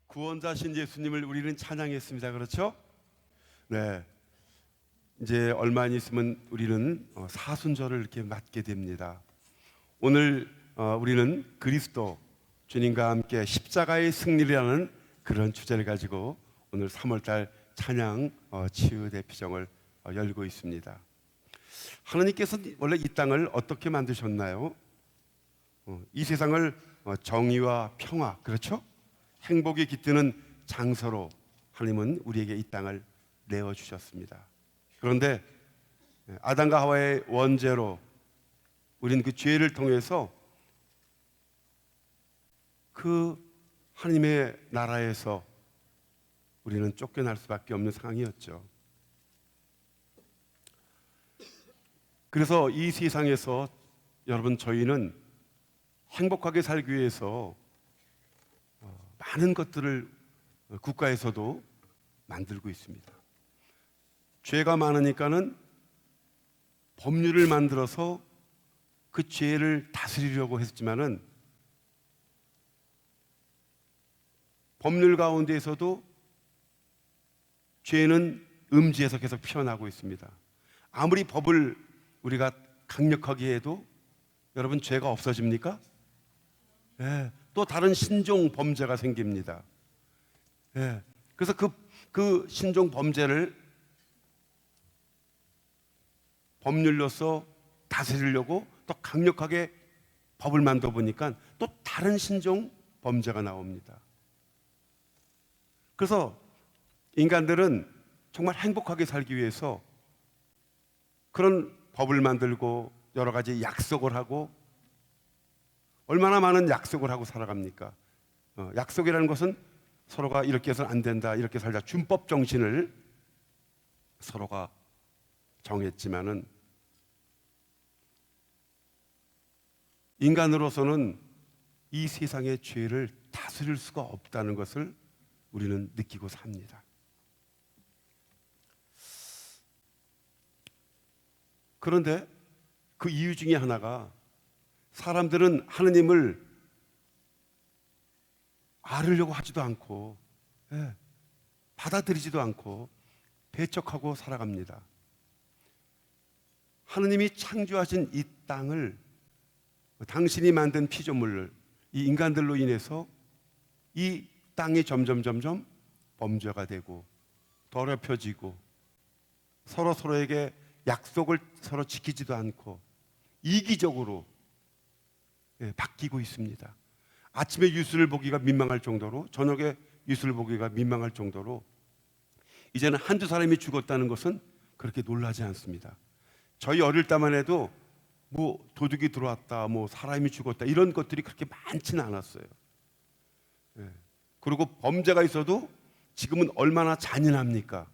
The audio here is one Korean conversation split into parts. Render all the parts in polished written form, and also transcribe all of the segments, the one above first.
구원자신 예수님을 우리는 찬양했습니다. 그렇죠? 네. 이제 얼마 안 있으면 우리는 사순절을 이렇게 맞게 됩니다. 오늘 우리는 그리스도 주님과 함께 십자가의 승리라는 그런 주제를 가지고 오늘 3월달 찬양 치유 대피정을 열고 있습니다. 하나님께서 원래 이 땅을 어떻게 만드셨나요? 이 세상을 정의와 평화, 그렇죠? 행복이 깃드는 장소로 하나님은 우리에게 이 땅을 내어주셨습니다. 그런데 아담과 하와의 원죄로 우리는 그 죄를 통해서 그 하나님의 나라에서 우리는 쫓겨날 수밖에 없는 상황이었죠. 그래서 이 세상에서 여러분, 저희는 행복하게 살기 위해서 많은 것들을 국가에서도 만들고 있습니다. 죄가 많으니까는 법률을 만들어서 그 죄를 다스리려고 했지만은 법률 가운데에서도 죄는 음지에서 계속 피어나고 있습니다. 아무리 법을 우리가 강력하게 해도 여러분, 죄가 없어집니까? 예, 또 다른 신종 범죄가 생깁니다. 예, 그래서 그 신종 범죄를 법률로서 다스리려고 또 강력하게 법을 만들어 보니까 또 다른 신종 범죄가 나옵니다. 그래서 인간들은 정말 행복하게 살기 위해서 그런 법을 만들고 여러 가지 약속을 하고, 얼마나 많은 약속을 하고 살아갑니까? 약속이라는 것은 서로가 이렇게 해서는 안 된다, 이렇게 살자, 준법 정신을 서로가 정했지만은 인간으로서는 이 세상의 죄를 다스릴 수가 없다는 것을 우리는 느끼고 삽니다. 그런데 그 이유 중에 하나가, 사람들은 하느님을 알으려고 하지도 않고, 받아들이지도 않고 배척하고 살아갑니다. 하느님이 창조하신 이 땅을, 당신이 만든 피조물을, 이 인간들로 인해서 이 땅이 점점 범죄가 되고 더럽혀지고 서로에게 약속을 서로 지키지도 않고 이기적으로 바뀌고 있습니다. 아침에 뉴스를 보기가 민망할 정도로, 저녁에 뉴스를 보기가 민망할 정도로 이제는 한두 사람이 죽었다는 것은 그렇게 놀라지 않습니다. 저희 어릴 때만 해도 뭐 도둑이 들어왔다, 뭐 사람이 죽었다, 이런 것들이 그렇게 많지는 않았어요. 그리고 범죄가 있어도 지금은 얼마나 잔인합니까?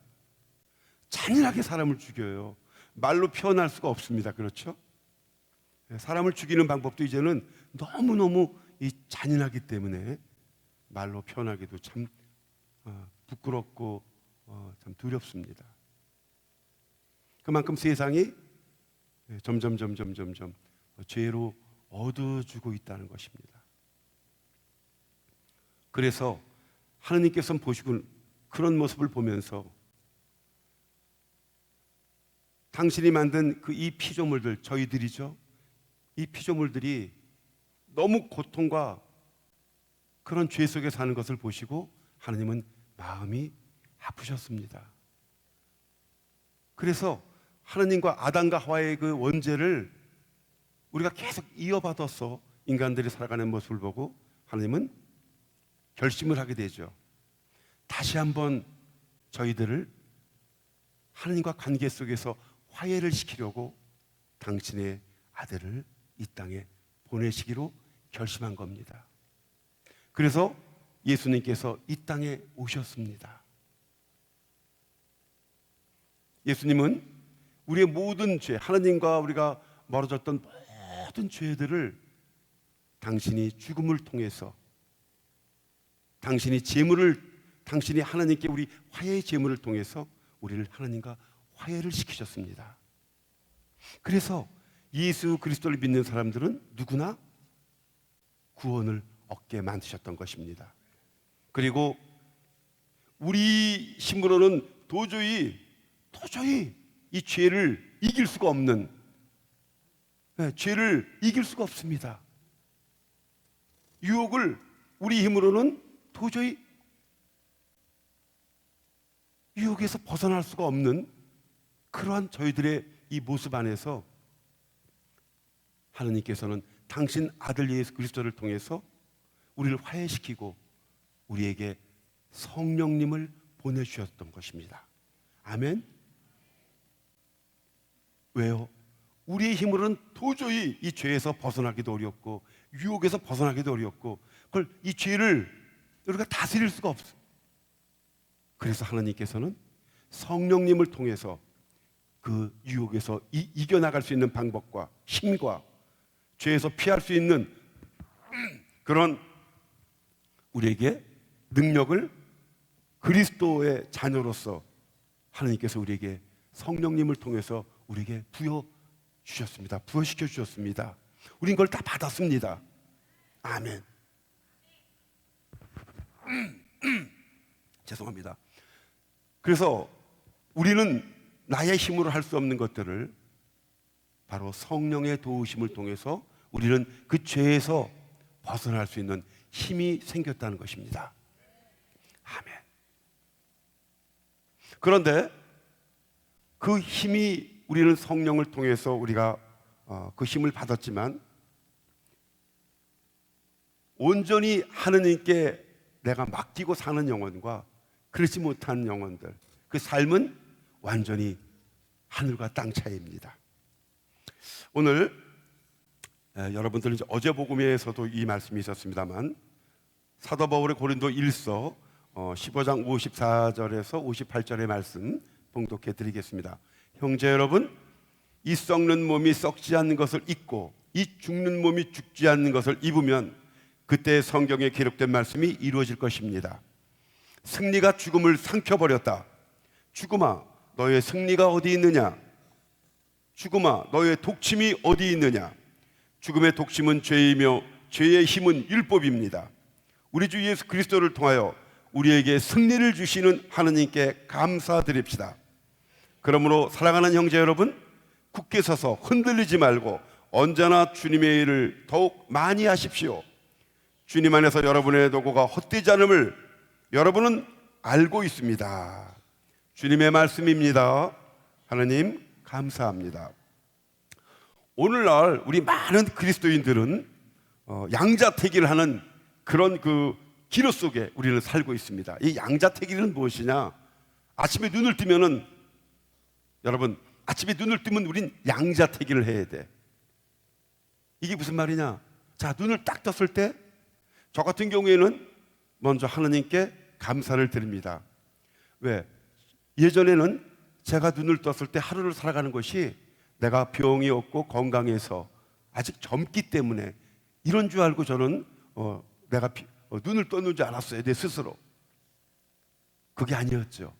잔인하게 사람을 죽여요. 말로 표현할 수가 없습니다. 그렇죠? 사람을 죽이는 방법도 이제는 너무너무 잔인하기 때문에 말로 표현하기도 참 부끄럽고 참 두렵습니다. 그만큼 세상이 점점 죄로 어두워지고 있다는 것입니다. 그래서 하느님께서 보시고 그런 모습을 보면서 당신이 만든 이 피조물들, 저희들이죠. 이 피조물들이 너무 고통과 그런 죄 속에 사는 것을 보시고 하느님은 마음이 아프셨습니다. 그래서 하느님과 아담과 하와의 그 원죄를 우리가 계속 이어받아서 인간들이 살아가는 모습을 보고 하느님은 결심을 하게 되죠. 다시 한번 저희들을 하느님과 관계 속에서 화해를 시키려고 당신의 아들을 이 땅에 보내시기로 결심한 겁니다. 그래서 예수님께서 이 땅에 오셨습니다. 예수님은 우리의 모든 죄, 하나님과 우리가 멀어졌던 모든 죄들을 당신이 죽음을 통해서, 당신이 하나님께 우리 화해의 제물을 통해서 우리를 하나님과 화해를 시키셨습니다. 그래서 예수 그리스도를 믿는 사람들은 누구나 구원을 얻게 만드셨던 것입니다. 그리고 우리 힘으로는 도저히 이 죄를 이길 수가 없는, 죄를 이길 수가 없습니다. 유혹을 우리 힘으로는 도저히 유혹에서 벗어날 수가 없는 그러한 저희들의 이 모습 안에서 하나님께서는 당신 아들 예수 그리스도를 통해서 우리를 화해시키고 우리에게 성령님을 보내주셨던 것입니다. 아멘. 왜요? 우리의 힘으로는 도저히 이 죄에서 벗어나기도 어렵고 유혹에서 벗어나기도 어렵고 그걸 이 죄를 우리가 다스릴 수가 없어. 그래서 하나님께서는 성령님을 통해서 그 유혹에서 이겨나갈 수 있는 방법과 힘과 죄에서 피할 수 있는 그런 우리에게 능력을 그리스도의 자녀로서 하나님께서 우리에게 성령님을 통해서 우리에게 부여주셨습니다. 부여시켜 주셨습니다. 우린 그걸 다 받았습니다. 아멘. 죄송합니다. 그래서 우리는 나의 힘으로 할 수 없는 것들을 바로 성령의 도우심을 통해서 우리는 그 죄에서 벗어날 수 있는 힘이 생겼다는 것입니다. 아멘. 그런데 그 힘이 우리는 성령을 통해서 우리가 그 힘을 받았지만 온전히 하느님께 내가 맡기고 사는 영혼과 그렇지 못한 영혼들, 그 삶은 완전히 하늘과 땅 차이입니다. 오늘 여러분들은 이제 어제 복음에서도 이 말씀이 있었습니다만 사도 바울의 고린도 1서 15장 54절에서 58절의 말씀 봉독해 드리겠습니다. 형제 여러분, 이 썩는 몸이 썩지 않는 것을 입고 이 죽는 몸이 죽지 않는 것을 입으면 그때 성경에 기록된 말씀이 이루어질 것입니다. 승리가 죽음을 삼켜버렸다. 죽음아, 너의 승리가 어디 있느냐? 죽음아, 너의 독침이 어디 있느냐? 죽음의 독침은 죄이며 죄의 힘은 율법입니다. 우리 주 예수 그리스도를 통하여 우리에게 승리를 주시는 하느님께 감사드립시다. 그러므로 사랑하는 형제 여러분, 굳게 서서 흔들리지 말고 언제나 주님의 일을 더욱 많이 하십시오. 주님 안에서 여러분의 도구가 헛되지 않음을 여러분은 알고 있습니다. 주님의 말씀입니다. 하나님 감사합니다. 오늘날 우리 많은 그리스도인들은 양자택일을 하는 그런 그 기로 속에 우리는 살고 있습니다. 이 양자택일은 무엇이냐? 아침에 눈을 뜨면은 여러분, 아침에 눈을 뜨면 우린 양자택일을 해야 돼. 이게 무슨 말이냐? 자, 눈을 딱 떴을 때 저 같은 경우에는 먼저 하나님께 감사를 드립니다. 왜? 예전에는 제가 눈을 떴을 때 하루를 살아가는 것이 내가 병이 없고 건강해서 아직 젊기 때문에 이런 줄 알고 저는 내가 눈을 떴는 줄 알았어요. 내 스스로. 그게 아니었죠.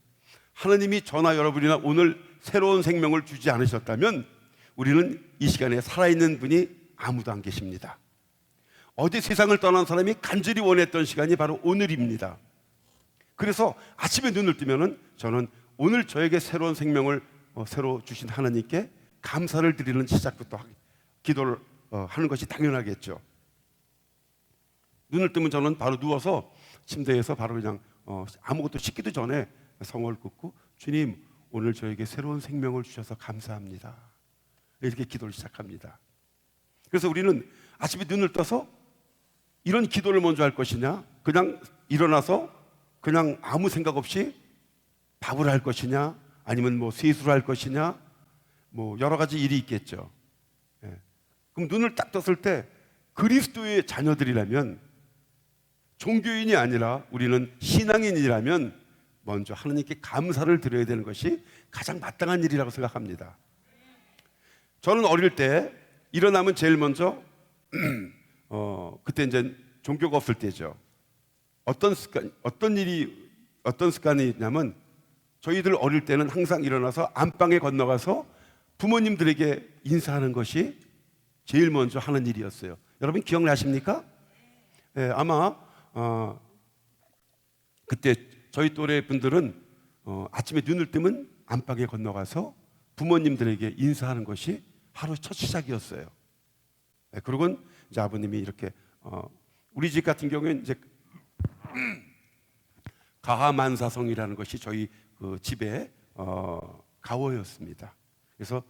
하나님이 저나 여러분이나 오늘 새로운 생명을 주지 않으셨다면 우리는 이 시간에 살아있는 분이 아무도 안 계십니다. 어제 세상을 떠난 사람이 간절히 원했던 시간이 바로 오늘입니다. 그래서 아침에 눈을 뜨면은 저는 오늘 저에게 새로운 생명을 새로 주신 하나님께 감사를 드리는 시작부터 기도를 하는 것이 당연하겠죠. 눈을 뜨면 저는 바로 누워서 침대에서 바로 그냥 아무것도 씻기도 전에 성을 긋고 주님, 오늘 저에게 새로운 생명을 주셔서 감사합니다. 이렇게 기도를 시작합니다. 그래서 우리는 아침에 눈을 떠서 이런 기도를 먼저 할 것이냐, 그냥 일어나서 그냥 아무 생각 없이 밥을 할 것이냐, 아니면 뭐 세수를 할 것이냐, 뭐 여러 가지 일이 있겠죠. 그럼 눈을 딱 떴을 때 그리스도의 자녀들이라면, 종교인이 아니라 우리는 신앙인이라면 먼저 하나님께 감사를 드려야 되는 것이 가장 마땅한 일이라고 생각합니다. 저는 어릴 때 일어나면 제일 먼저 그때 이제 종교가 없을 때죠. 어떤 습관이 있냐면 저희들 어릴 때는 항상 일어나서 안방에 건너가서 부모님들에게 인사하는 것이 제일 먼저 하는 일이었어요. 여러분 기억나십니까? 아마 그때 저희 또래 분들은 아침에 눈을 뜨면 안방에 건너가서 부모님들에게 인사하는 것이 하루 첫 시작이었어요. 네, 그러고는 이제 아버님이 이렇게 우리 집 같은 경우에는 이제 가하만사성이라는 것이 저희 그 집의 가워였습니다. 그래서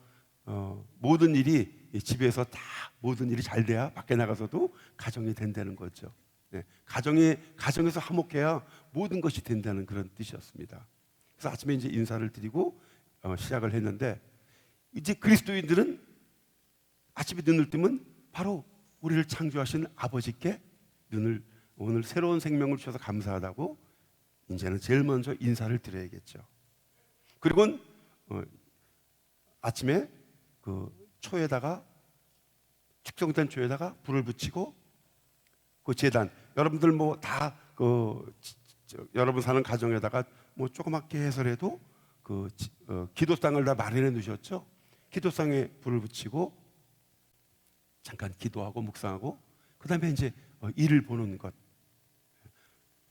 모든 일이 집에서 다 모든 일이 잘 돼야 밖에 나가서도 가정이 된다는 거죠. 네, 가정에서 화목해야 모든 것이 된다는 그런 뜻이었습니다. 그래서 아침에 이제 인사를 드리고 시작을 했는데, 이제 그리스도인들은 아침에 눈을 뜨면 바로 우리를 창조하신 아버지께 오늘 새로운 생명을 주셔서 감사하다고 이제는 제일 먼저 인사를 드려야겠죠. 그리고 아침에 그 초에다가 축성된 초에다가 불을 붙이고 그 제단, 여러분들 뭐 다 여러분 사는 가정에다가 뭐 조그맣게 해서라도 기도상을 다 마련해 두셨죠. 기도상에 불을 붙이고 잠깐 기도하고 묵상하고 그다음에 이제 일을 보는 것.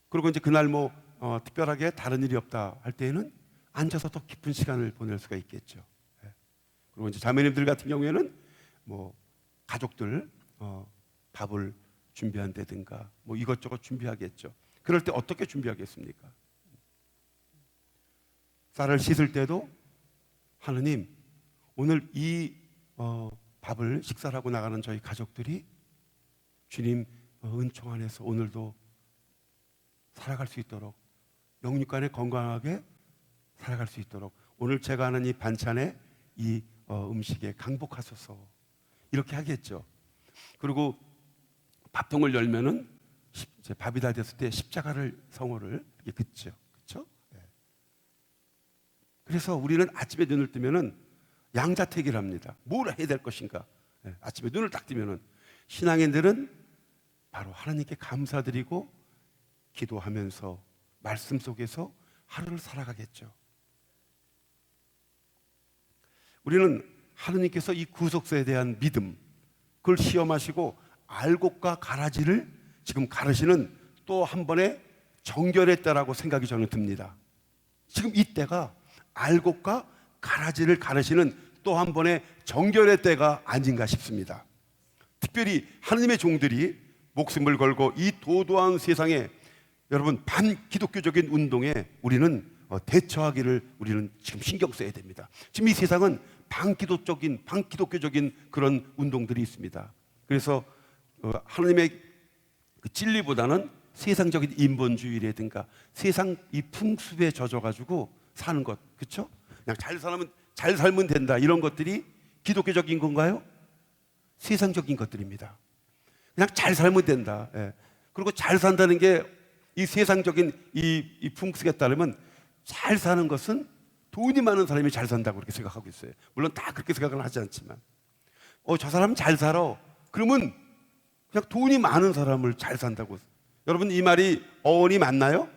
그리고 이제 그날 뭐 특별하게 다른 일이 없다 할 때에는 앉아서 더 깊은 시간을 보낼 수가 있겠죠. 그리고 이제 자매님들 같은 경우에는 뭐 가족들 밥을 준비한다든가 뭐 이것저것 준비하겠죠. 그럴 때 어떻게 준비하겠습니까? 쌀을 씻을 때도 하느님, 오늘 이 밥을 식사를 하고 나가는 저희 가족들이 주님 은총 안에서 오늘도 살아갈 수 있도록, 영육간에 건강하게 살아갈 수 있도록 오늘 제가 하는 이 반찬에 이 음식에 강복하소서, 이렇게 하겠죠. 그리고 밥통을 열면은 밥이 다 됐을 때 십자가를 성호를 이렇게 긋죠. 그렇죠? 네. 그래서 우리는 아침에 눈을 뜨면은 양자택일 합니다. 뭘 해야 될 것인가? 네. 아침에 눈을 딱 뜨면은 신앙인들은 바로 하나님께 감사드리고 기도하면서 말씀 속에서 하루를 살아가겠죠. 우리는 하나님께서 이 구속사에 대한 믿음, 그걸 시험하시고 알곡과 가라지를 지금 가르시는 또 한 번의 정결의 때라고 생각이 저는 듭니다. 지금 이 때가 알곡과 가라지를 가르시는 또 한 번의 정결의 때가 아닌가 싶습니다. 특별히 하나님의 종들이 목숨을 걸고 이 도도한 세상에, 여러분, 반기독교적인 운동에 우리는 대처하기를 우리는 지금 신경 써야 됩니다. 지금 이 세상은 반기독교적인 그런 운동들이 있습니다. 그래서 하나님의 그 진리보다는 세상적인 인본주의라든가 세상 이 풍습에 젖어가지고 사는 것, 그렇죠? 그냥 잘 살면 된다, 이런 것들이 기독교적인 건가요? 세상적인 것들입니다. 그냥 잘 살면 된다. 예. 그리고 잘 산다는 게 이 세상적인 이 풍습에 따르면 잘 사는 것은 돈이 많은 사람이 잘 산다고 그렇게 생각하고 있어요. 물론 다 그렇게 생각은 하지 않지만, 저 사람은 잘 살아, 그러면 그냥 돈이 많은 사람을 잘 산다고. 여러분, 이 말이 어원이 맞나요?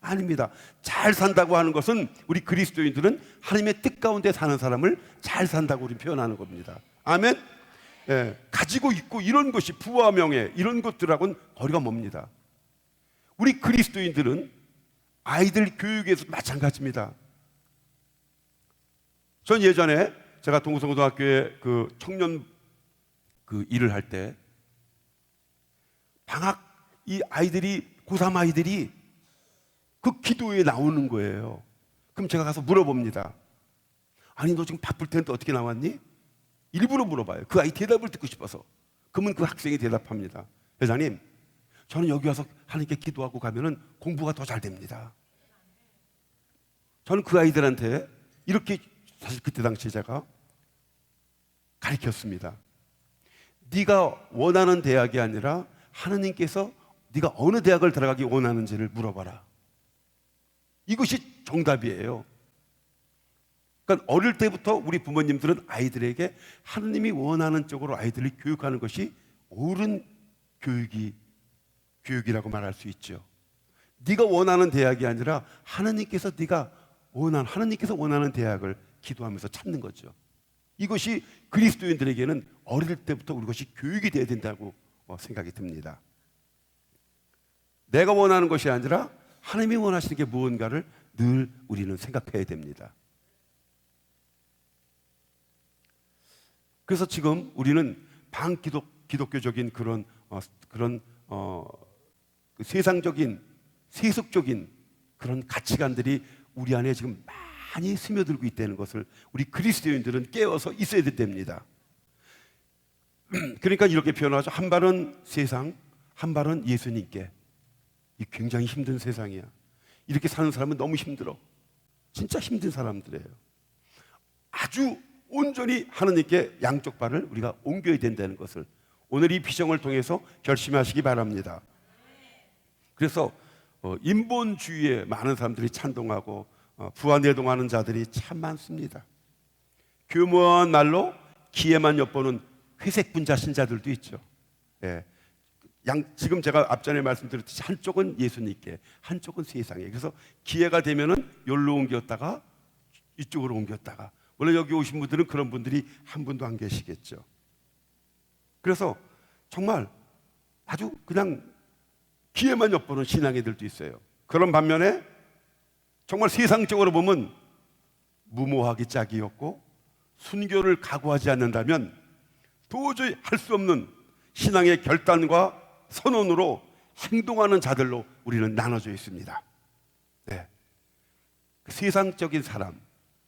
아닙니다. 잘 산다고 하는 것은 우리 그리스도인들은 하나님의 뜻 가운데 사는 사람을 잘 산다고 우리 표현하는 겁니다. 아멘. 예, 가지고 있고 이런 것이 부와 명예, 이런 것들하고는 거리가 멉니다. 우리 그리스도인들은 아이들 교육에서 마찬가지입니다. 전 예전에 제가 동성고등학교에 그 청년 그 일을 할 때 방학, 이 아이들이 고3 아이들이 그 기도에 나오는 거예요. 그럼 제가 가서 물어봅니다. 아니, 너 지금 바쁠 텐데 어떻게 나왔니? 일부러 물어봐요. 그 아이 대답을 듣고 싶어서. 그러면 그 학생이 대답합니다. 회장님, 저는 여기 와서 하나님께 기도하고 가면은 공부가 더 잘 됩니다. 저는 그 아이들한테 이렇게, 사실 그때 당시에 제가 가르쳤습니다. 네가 원하는 대학이 아니라 하나님께서 네가 어느 대학을 들어가기 원하는지를 물어봐라. 이것이 정답이에요. 그러니까 어릴 때부터 우리 부모님들은 아이들에게 하나님이 원하는 쪽으로 아이들을 교육하는 것이 옳은 교육이라고 말할 수 있죠. 네가 원하는 대학이 아니라 하나님께서 원하는 대학을 기도하면서 찾는 거죠. 이것이 그리스도인들에게는 어릴 때부터 이것이 교육이 되어야 된다고 생각이 듭니다. 내가 원하는 것이 아니라 하나님이 원하시는 게 무언가를 늘 우리는 생각해야 됩니다. 그래서 지금 우리는 기독교적인 그런 그 세상적인 세속적인 그런 가치관들이 우리 안에 지금 많이 스며들고 있다는 것을 우리 그리스도인들은 깨어서 있어야 됩니다. 그러니까 이렇게 표현하죠. 한 발은 세상, 한 발은 예수님께. 이 굉장히 힘든 세상이야. 이렇게 사는 사람은 너무 힘들어. 진짜 힘든 사람들이에요. 아주 온전히 하나님께 양쪽 발을 우리가 옮겨야 된다는 것을 오늘 이 비전을 통해서 결심하시기 바랍니다. 그래서 인본주의에 많은 사람들이 찬동하고 부안내동하는 자들이 참 많습니다. 교묘한 말로 기회만 엿보는 회색 분자 신자들도 있죠. 예. 지금 제가 앞전에 말씀드렸듯이 한쪽은 예수님께, 한쪽은 세상에. 그래서 기회가 되면은 여기로 옮겼다가 이쪽으로 옮겼다가. 원래 여기 오신 분들은 그런 분들이 한 분도 안 계시겠죠. 그래서 정말 아주 그냥 기회만 엿보는 신앙이들도 있어요. 그런 반면에 정말 세상적으로 보면 무모하기 짝이 없고 순교를 각오하지 않는다면 도저히 할 수 없는 신앙의 결단과 선언으로 행동하는 자들로 우리는 나눠져 있습니다. 네. 세상적인 사람,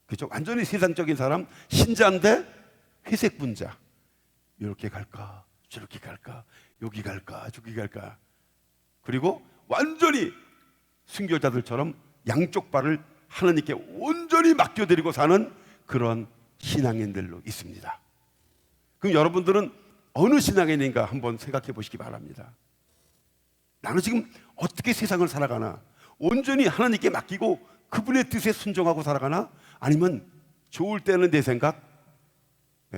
그죠? 완전히 세상적인 사람, 신자인데 회색 분자. 이렇게 갈까, 저렇게 갈까, 여기 갈까, 저기 갈까. 그리고 완전히 순교자들처럼 양쪽 발을 하나님께 온전히 맡겨드리고 사는 그런 신앙인들로 있습니다. 그럼 여러분들은 어느 신앙인인가 한번 생각해 보시기 바랍니다. 나는 지금 어떻게 세상을 살아가나? 온전히 하나님께 맡기고 그분의 뜻에 순종하고 살아가나? 아니면 좋을 때는 내 생각,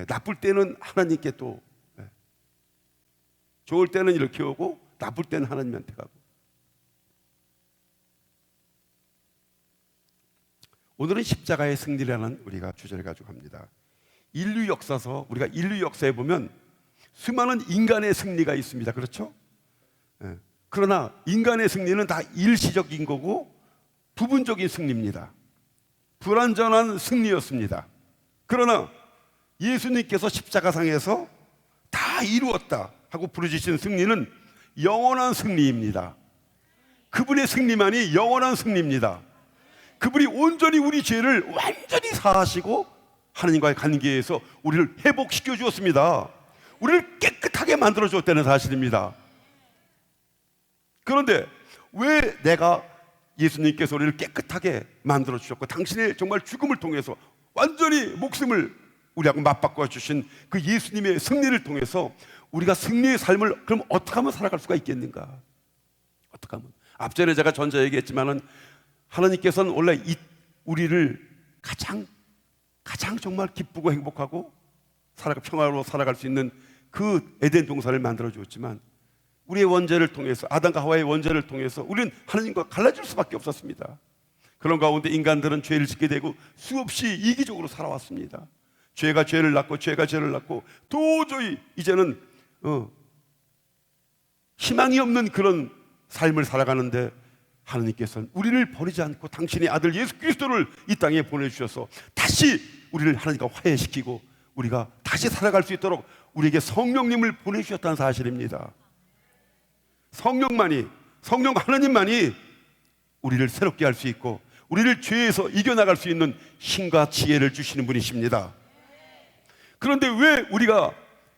나쁠 때는 하나님께 또, 좋을 때는 이렇게 오고 나쁠 때는 하나님한테 가고. 오늘은 십자가의 승리라는 우리가 주제를 가지고 합니다. 인류 역사서, 우리가 인류 역사에 보면 수많은 인간의 승리가 있습니다. 그렇죠? 그러나 인간의 승리는 다 일시적인 거고 부분적인 승리입니다. 불완전한 승리였습니다. 그러나 예수님께서 십자가상에서 다 이루었다 하고 부르짖으신 승리는 영원한 승리입니다. 그분의 승리만이 영원한 승리입니다. 그분이 온전히 우리 죄를 완전히 사하시고 하나님과의 관계에서 우리를 회복시켜 주었습니다. 우리를 깨끗하게 만들어 주었다는 사실입니다. 그런데 왜 내가 예수님께서 우리를 깨끗하게 만들어 주셨고 당신의 정말 죽음을 통해서 완전히 목숨을 우리하고 맞바꿔 주신 그 예수님의 승리를 통해서 우리가 승리의 삶을 그럼 어떻게 하면 살아갈 수가 있겠는가? 어떻게 하면? 앞전에 제가 전자 얘기했지만은 하나님께서는 원래 우리를 가장 정말 기쁘고 행복하고 평화로 살아갈 수 있는 그 에덴 동산을 만들어 주었지만 우리의 원죄를 통해서 아담과 하와의 원죄를 통해서 우리는 하나님과 갈라질 수밖에 없었습니다. 그런 가운데 인간들은 죄를 짓게 되고 수없이 이기적으로 살아왔습니다. 죄가 죄를 낳고 죄가 죄를 낳고 도저히 이제는 희망이 없는 그런 삶을 살아가는데 하나님께서는 우리를 버리지 않고 당신의 아들 예수 그리스도를 이 땅에 보내주셔서 다시 우리를 하나님과 화해시키고 우리가 다시 살아갈 수 있도록 우리에게 성령님을 보내주셨다는 사실입니다. 성령 하나님만이 우리를 새롭게 할 수 있고 우리를 죄에서 이겨나갈 수 있는 힘과 지혜를 주시는 분이십니다. 그런데 왜 우리가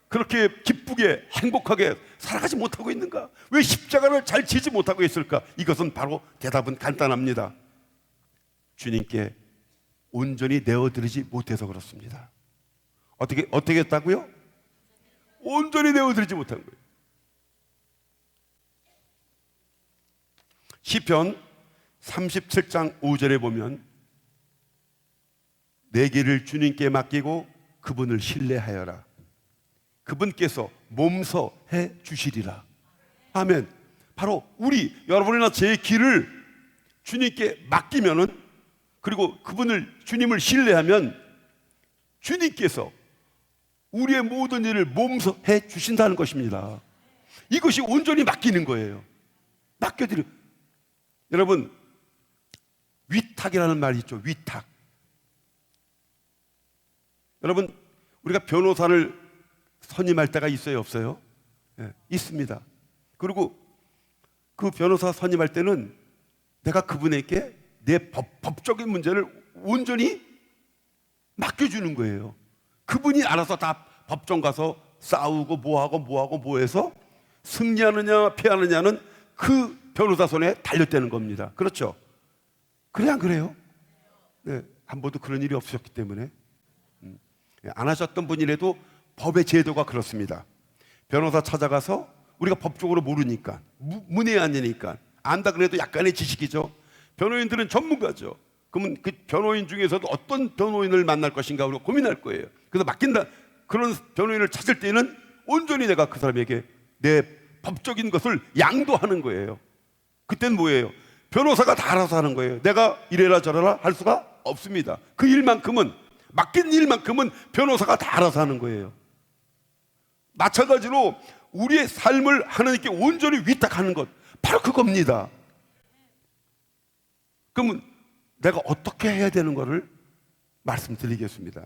그렇게 기쁘게 행복하게 살아가지 못하고 있는가? 왜 십자가를 잘 지지 못하고 있을까? 이것은 바로 대답은 간단합니다. 주님께 온전히 내어드리지 못해서 그렇습니다. 어떻게 했다고요? 온전히 내어드리지 못한 거예요. 시편 37장 5절에 보면 내 길을 주님께 맡기고 그분을 신뢰하여라. 그분께서 몸서 해 주시리라. 아멘. 바로 여러분이나 제 길을 주님께 맡기면은, 그리고 주님을 신뢰하면 주님께서 우리의 모든 일을 몸서 해 주신다는 것입니다. 이것이 온전히 맡기는 거예요. 맡겨드려. 여러분, 위탁이라는 말이 있죠. 위탁. 여러분, 우리가 변호사를 선임할 때가 있어요, 없어요? 예, 있습니다. 그리고 그 변호사 선임할 때는 내가 그분에게 내 법적인 문제를 온전히 맡겨주는 거예요. 그분이 알아서 다 법정 가서 싸우고 뭐하고 해서 승리하느냐 패하느냐는 그 변호사 손에 달렸다는 겁니다. 그렇죠? 그래 안 그래요? 네, 한 번도 그런 일이 없으셨기 때문에 안 하셨던 분이라도 법의 제도가 그렇습니다. 변호사 찾아가서 우리가 법적으로 모르니까 문외한이니까 안다 그래도 약간의 지식이죠. 변호인들은 전문가죠. 그러면 그 변호인 중에서도 어떤 변호인을 만날 것인가 우리가 고민할 거예요. 그래서 맡긴다 그런 변호인을 찾을 때는 온전히 내가 그 사람에게 내 법적인 것을 양도하는 거예요. 그때는 뭐예요? 변호사가 다 알아서 하는 거예요. 내가 이래라 저래라 할 수가 없습니다. 그 일만큼은 맡긴 일만큼은 변호사가 다 알아서 하는 거예요. 마찬가지로 우리의 삶을 하나님께 온전히 위탁하는 것 바로 그겁니다. 그러면 내가 어떻게 해야 되는 것을 말씀드리겠습니다.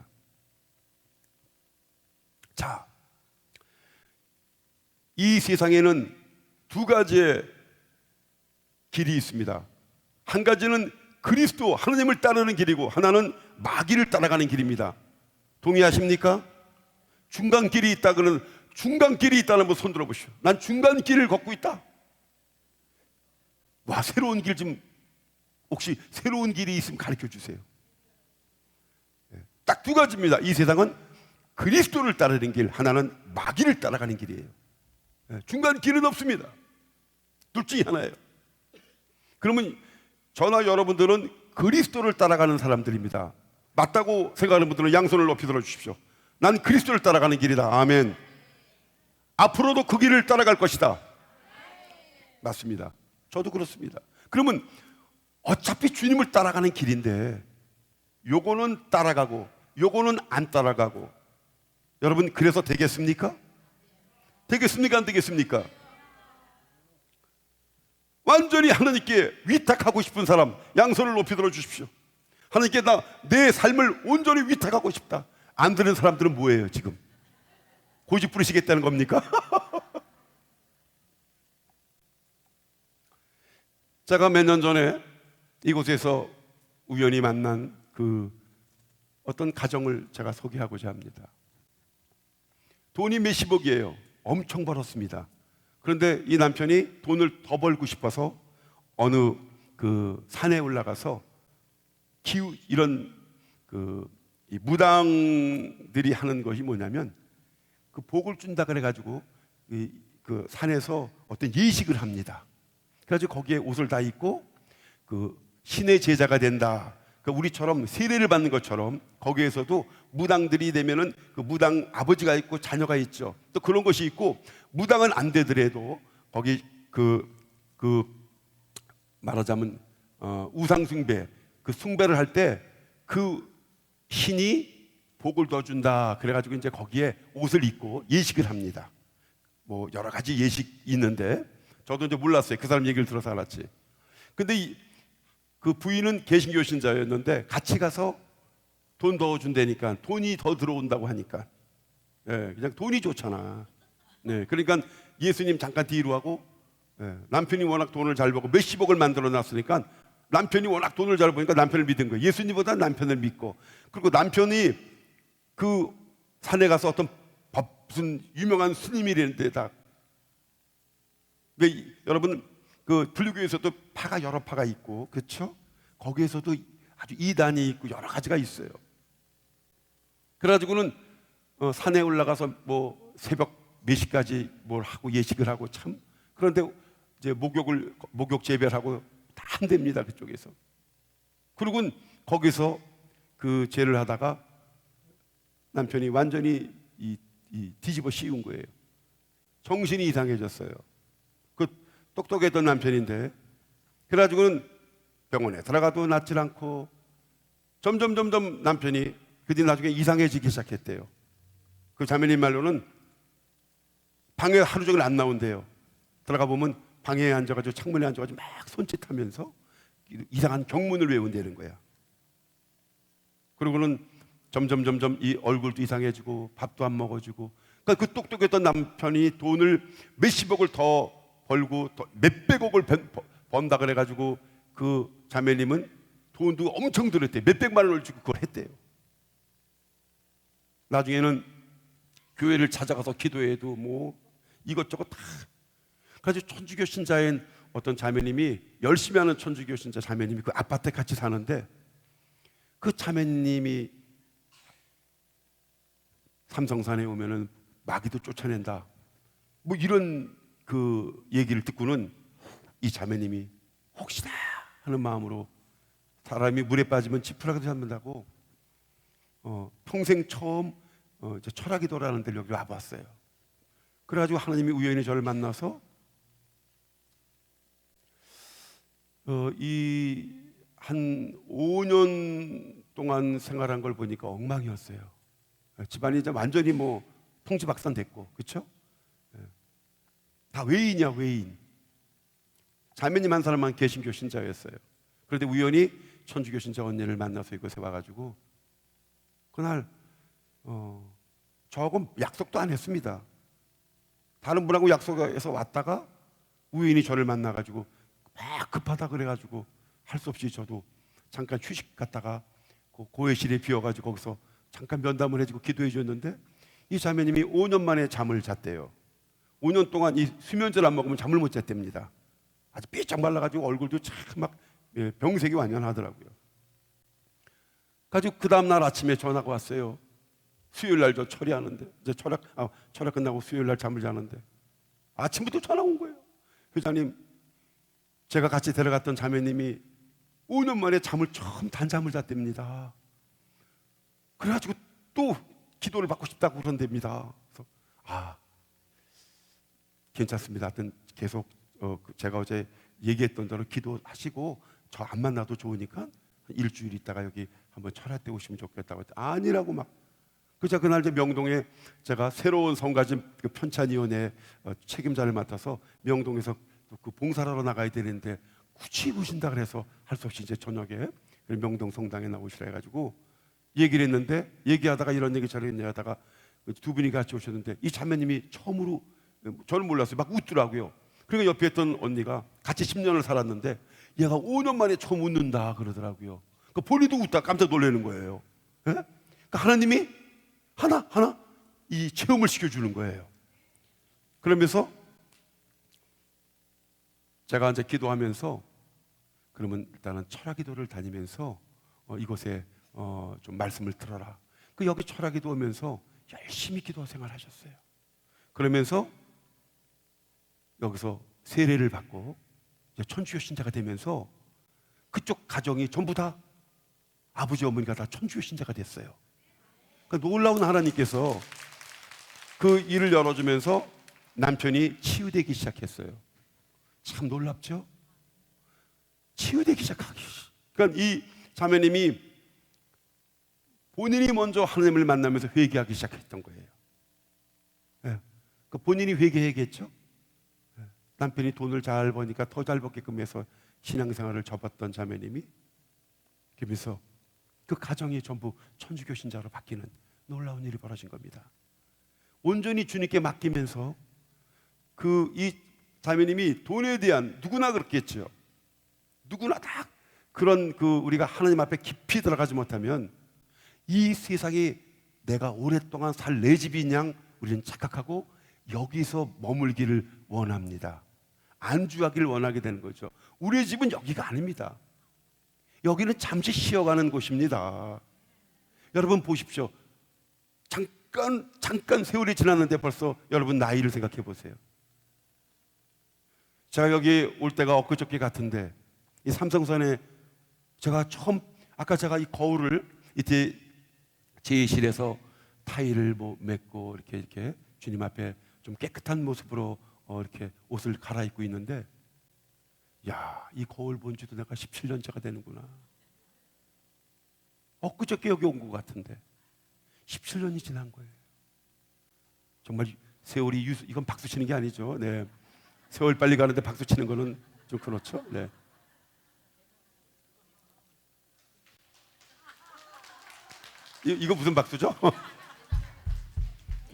자, 이 세상에는 두 가지의 길이 있습니다. 한 가지는 그리스도 하나님을 따르는 길이고 하나는 마귀를 따라가는 길입니다. 동의하십니까? 중간길이 있다 그러는 중간길이 있다는 분 손 들어보시오. 난 중간길을 걷고 있다. 와, 새로운 길 좀 혹시 새로운 길이 있으면 가르쳐 주세요. 딱 두 가지입니다. 이 세상은 그리스도를 따르는 길, 하나는 마귀를 따라가는 길이에요. 중간 길은 없습니다. 둘 중에 하나예요. 그러면 저나 여러분들은 그리스도를 따라가는 사람들입니다. 맞다고 생각하는 분들은 양손을 높이 들어주십시오. 난 그리스도를 따라가는 길이다. 아멘. 앞으로도 그 길을 따라갈 것이다. 맞습니다. 저도 그렇습니다. 그러면 어차피 주님을 따라가는 길인데 요거는 따라가고 요거는 안 따라가고 여러분 그래서 되겠습니까? 되겠습니까? 안 되겠습니까? 완전히 하나님께 위탁하고 싶은 사람 양손을 높이 들어주십시오. 하나님께 나 내 삶을 온전히 위탁하고 싶다. 안 되는 사람들은 뭐예요 지금? 고집 부리시겠다는 겁니까? 제가 몇 년 전에 이곳에서 우연히 만난 그 어떤 가정을 제가 소개하고자 합니다. 돈이 몇십억이에요. 엄청 벌었습니다. 그런데 이 남편이 돈을 더 벌고 싶어서 어느 그 산에 올라가서 이런 이 무당들이 하는 것이 뭐냐면 그 복을 준다 그래가지고 그 산에서 어떤 예식을 합니다. 그래가지고 거기에 옷을 다 입고 그 신의 제자가 된다. 그러니까 우리처럼 세례를 받는 것처럼 거기에서도 무당들이 되면은 그 무당 아버지가 있고 자녀가 있죠. 또 그런 것이 있고 무당은 안 되더라도 거기 말하자면 우상 숭배 그 숭배를 할 때 그 신이 복을 더 준다. 그래가지고 이제 거기에 옷을 입고 예식을 합니다. 뭐 여러 가지 예식이 있는데 저도 이제 몰랐어요. 그 사람 얘기를 들어서 알았지. 근데 그 부인은 개신교 신자였는데 같이 가서 돈 더 준다니까 돈이 더 들어온다고 하니까 그냥 돈이 좋잖아. 그러니까 예수님 잠깐 뒤로 하고 남편이 워낙 돈을 잘 벌고 몇십억을 만들어 놨으니까 남편이 워낙 돈을 잘 버니까 남편을 믿은 거예요. 예수님보다 남편을 믿고 그리고 남편이 그 산에 가서 어떤 무슨 유명한 스님이라는데다 여러분 그 불교에서도 파가 여러 파가 있고 그렇죠? 거기에서도 아주 이단이 있고 여러 가지가 있어요. 그래가지고는 산에 올라가서 뭐 새벽 4시까지 뭘 하고 예식을 하고 참 그런데 이제 목욕 재배하고 다 한답니다 그쪽에서. 그리고 거기서 그 죄를 하다가 남편이 완전히 뒤집어 씌운 거예요. 정신이 이상해졌어요. 그 똑똑했던 남편인데 그래가지고는 병원에 들어가도 낫질 않고 점점 남편이 그 뒤 나중에 이상해지기 시작했대요. 그 자매님 말로는 방에 하루 종일 안 나온대요. 들어가 보면 방에 앉아가지고 창문에 앉아가지고 막 손짓하면서 이상한 경문을 외운다는 거야. 그리고는 점점 이 얼굴도 이상해지고 밥도 안 먹어주고. 그러니까 그 똑똑했던 남편이 돈을 몇십억을 더 벌고 몇백억을 번다 그래가지고 그 자매님은 돈도 엄청 들었대. 몇백만 원을 주고 그걸 했대요. 나중에는 교회를 찾아가서 기도해도 뭐 이것저것 다. 그래서 천주교 신자인 어떤 자매님이, 열심히 하는 천주교 신자 자매님이 그 아파트에 같이 사는데, 그 자매님이 삼성산에 오면은 마귀도 쫓아낸다, 뭐 이런 그 얘기를 듣고는 이 자매님이 혹시나 하는 마음으로, 사람이 물에 빠지면 지푸라기도 잡는다고 평생 처음 이제 철학기도라는 데를 여기 와봤어요. 그래가지고 하나님이 우연히 저를 만나서 이 한 5년 동안 생활한 걸 보니까 엉망이었어요. 집안이 이제 완전히 뭐 통지박산됐고, 그렇죠? 다 외인이야, 외인. 자매님 한 사람만 개신교 신자였어요. 그런데 우연히 천주교 신자 언니를 만나서 이곳에 와가지고 그날 저하고 약속도 안 했습니다. 다른 분하고 약속해서 왔다가 우연히 저를 만나가지고 막 급하다 그래가지고 할 수 없이 저도 잠깐 휴식 갔다가 그 고해실에 비어가지고 거기서 잠깐 면담을 해주고 기도해 줬는데, 이 자매님이 5년 만에 잠을 잤대요. 5년 동안 이 수면제를 안 먹으면 잠을 못 잤답니다. 아주 삐쩍 말라가지고 얼굴도 참 막 병색이 완연하더라고요. 가지고 그 다음날 아침에 전화가 왔어요. 수요일 날 저 처리하는데, 이제 철학 끝나고 수요일 날 잠을 자는데 아침부터 전화 온 거예요. 회장님, 제가 같이 데려갔던 자매님이 5년 만에 처음 단잠을 잤답니다. 그래가지고 또 기도를 받고 싶다고 그런답니다. 그래서 괜찮습니다. 하여튼 계속 제가 어제 얘기했던 대로 기도하시고 저 안 만나도 좋으니까 일주일 있다가 여기 한번 철학 때 오시면 좋겠다고 했더니 아니라고 막. 그래서 그날 이제 명동에 제가 새로운 성가진 그 편찬위원회 책임자를 맡아서 명동에서 그 봉사를 하러 나가야 되는데 굳이 오신다 그래서 할 수 없이 이제 저녁에 명동 성당에 나오시라 해가지고 얘기를 했는데, 얘기하다가 이런 얘기 저런 얘기 하다가 두 분이 같이 오셨는데 이 자매님이 처음으로, 저는 몰랐어요, 막 웃더라고요. 그리고 옆에 있던 언니가 같이 10년을 살았는데 얘가 5년 만에 처음 웃는다 그러더라고요. 그러니까 본인도 웃다 깜짝 놀라는 거예요. 예? 그러니까 하나님이 하나 이 체험을 시켜주는 거예요. 그러면서 제가 이제 기도하면서, 그러면 일단은 철학기도를 다니면서 이곳에 좀 말씀을 들어라. 그 여기 철학기도 오면서 열심히 기도 생활하셨어요. 그러면서 여기서 세례를 받고 이제 천주교 신자가 되면서 그쪽 가정이 전부 다 아버지 어머니가 다 천주교 신자가 됐어요. 그러니까 놀라운 하나님께서 그 일을 열어주면서 남편이 치유되기 시작했어요. 참 놀랍죠? 치유되기 시작하기. 그러니까 이 자매님이 본인이 먼저 하나님을 만나면서 회개하기 시작했던 거예요. 예. 그러니까 본인이 회개했겠죠? 예. 남편이 돈을 잘 버니까 더 잘 벌게끔 해서 신앙생활을 접었던 자매님이 그러면서 그 가정이 전부 천주교 신자로 바뀌는 놀라운 일이 벌어진 겁니다. 온전히 주님께 맡기면서 이 자매님이 돈에 대한, 누구나 그렇겠죠. 누구나 다 그런 우리가 하나님 앞에 깊이 들어가지 못하면 이 세상에 내가 오랫동안 살 내 집인 양 우리는 착각하고 여기서 머물기를 원합니다. 안주하기를 원하게 되는 거죠. 우리의 집은 여기가 아닙니다. 여기는 잠시 쉬어가는 곳입니다. 여러분 보십시오. 잠깐 세월이 지났는데 벌써 여러분 나이를 생각해 보세요. 제가 여기 올 때가 엊그저께 같은데, 이 삼성산에 제가 처음, 아까 제가 이 거울을 이제 제실에서 타일을 뭐 맺고 이렇게 주님 앞에 좀 깨끗한 모습으로 이렇게 옷을 갈아입고 있는데, 야, 이 거울 본 지도 내가 17년째가 되는구나. 엊그저께 여기 온 것 같은데 17년이 지난 거예요. 정말 세월이 이건 박수 치는 게 아니죠. 네. 세월 빨리 가는데 박수 치는 거는 좀 그렇죠. 네. 이거 무슨 박수죠?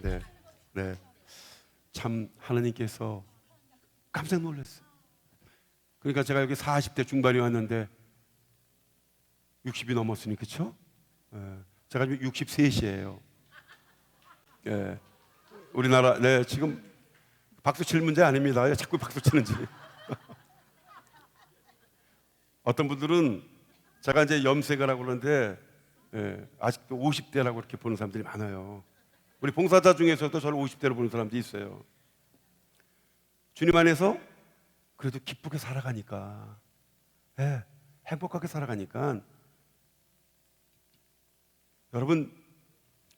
네, 네. 참 하나님께서 깜짝 놀랐어요. 그러니까 제가 여기 40대 중반이 왔는데 60이 넘었으니 그렇죠? 제가 지금 63이에요. 예. 우리나라 네 지금 박수 칠 문제 아닙니다. 자꾸 박수 치는지. 어떤 분들은 제가 이제 염색이라고 그러는데 아직도 50대라고 이렇게 보는 사람들이 많아요. 우리 봉사자 중에서도 저를 50대로 보는 사람들이 있어요. 주님 안에서 그래도 기쁘게 살아가니까, 행복하게 살아가니까, 여러분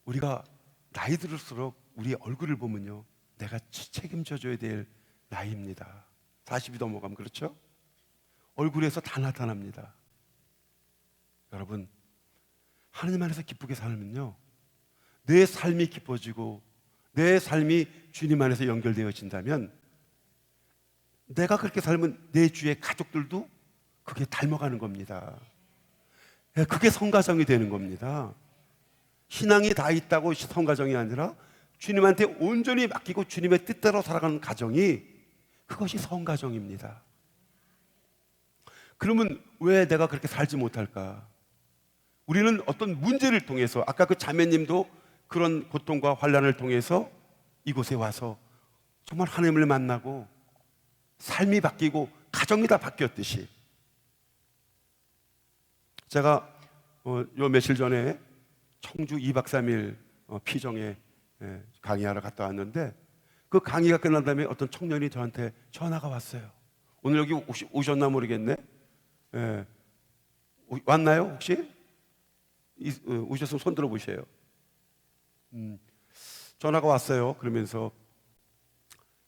우리가 나이 들을수록 우리의 얼굴을 보면요, 내가 책임져줘야 될 나이입니다. 40이 넘어가면 그렇죠? 얼굴에서 다 나타납니다. 여러분 하나님 안에서 기쁘게 살면요, 내 삶이 기뻐지고 내 삶이 주님 안에서 연결되어진다면 내가 그렇게 살면 내 주위의 가족들도 그게 닮아가는 겁니다. 그게 성가정이 되는 겁니다. 신앙이 다 있다고 성가정이 아니라 주님한테 온전히 맡기고 주님의 뜻대로 살아가는 가정이, 그것이 성가정입니다. 그러면 왜 내가 그렇게 살지 못할까? 우리는 어떤 문제를 통해서, 아까 그 자매님도 그런 고통과 환난을 통해서 이곳에 와서 정말 하나님을 만나고 삶이 바뀌고 가정이 다 바뀌었듯이, 제가 요 며칠 전에 청주 2박 3일 피정에 강의하러 갔다 왔는데, 그 강의가 끝난 다음에 어떤 청년이 저한테 전화가 왔어요. 오늘 여기 오셨나 모르겠네. 왔나요 혹시? 오셨으면 손 들어보세요. 전화가 왔어요. 그러면서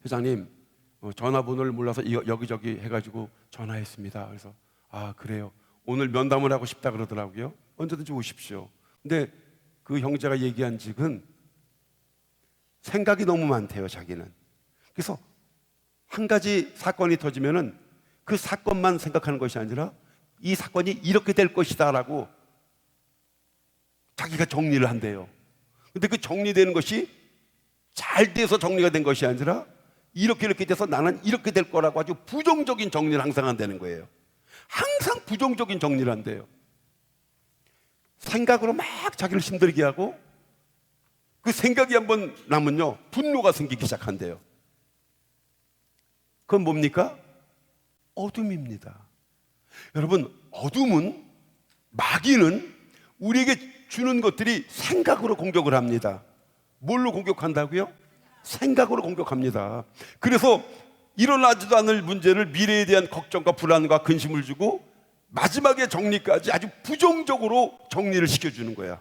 회장님, 전화번호를 몰라서 여기저기 해가지고 전화했습니다. 그래서 아 그래요, 오늘 면담을 하고 싶다 그러더라고요. 언제든지 오십시오. 근데 그 형제가 얘기한 직은 생각이 너무 많대요, 자기는. 그래서 한 가지 사건이 터지면은 그 사건만 생각하는 것이 아니라 이 사건이 이렇게 될 것이다 라고 자기가 정리를 한대요. 근데 그 정리되는 것이 잘 돼서 정리가 된 것이 아니라 이렇게 돼서 나는 이렇게 될 거라고 아주 부정적인 정리를 항상 한다는 거예요. 항상 부정적인 정리를 한대요. 생각으로 막 자기를 힘들게 하고, 그 생각이 한번 나면요 분노가 생기기 시작한대요. 그건 뭡니까? 어둠입니다. 여러분, 어둠은, 마귀는 우리에게 주는 것들이 생각으로 공격을 합니다. 뭘로 공격한다고요? 생각으로 공격합니다. 그래서 일어나지도 않을 문제를 미래에 대한 걱정과 불안과 근심을 주고 마지막에 정리까지 아주 부정적으로 정리를 시켜주는 거야.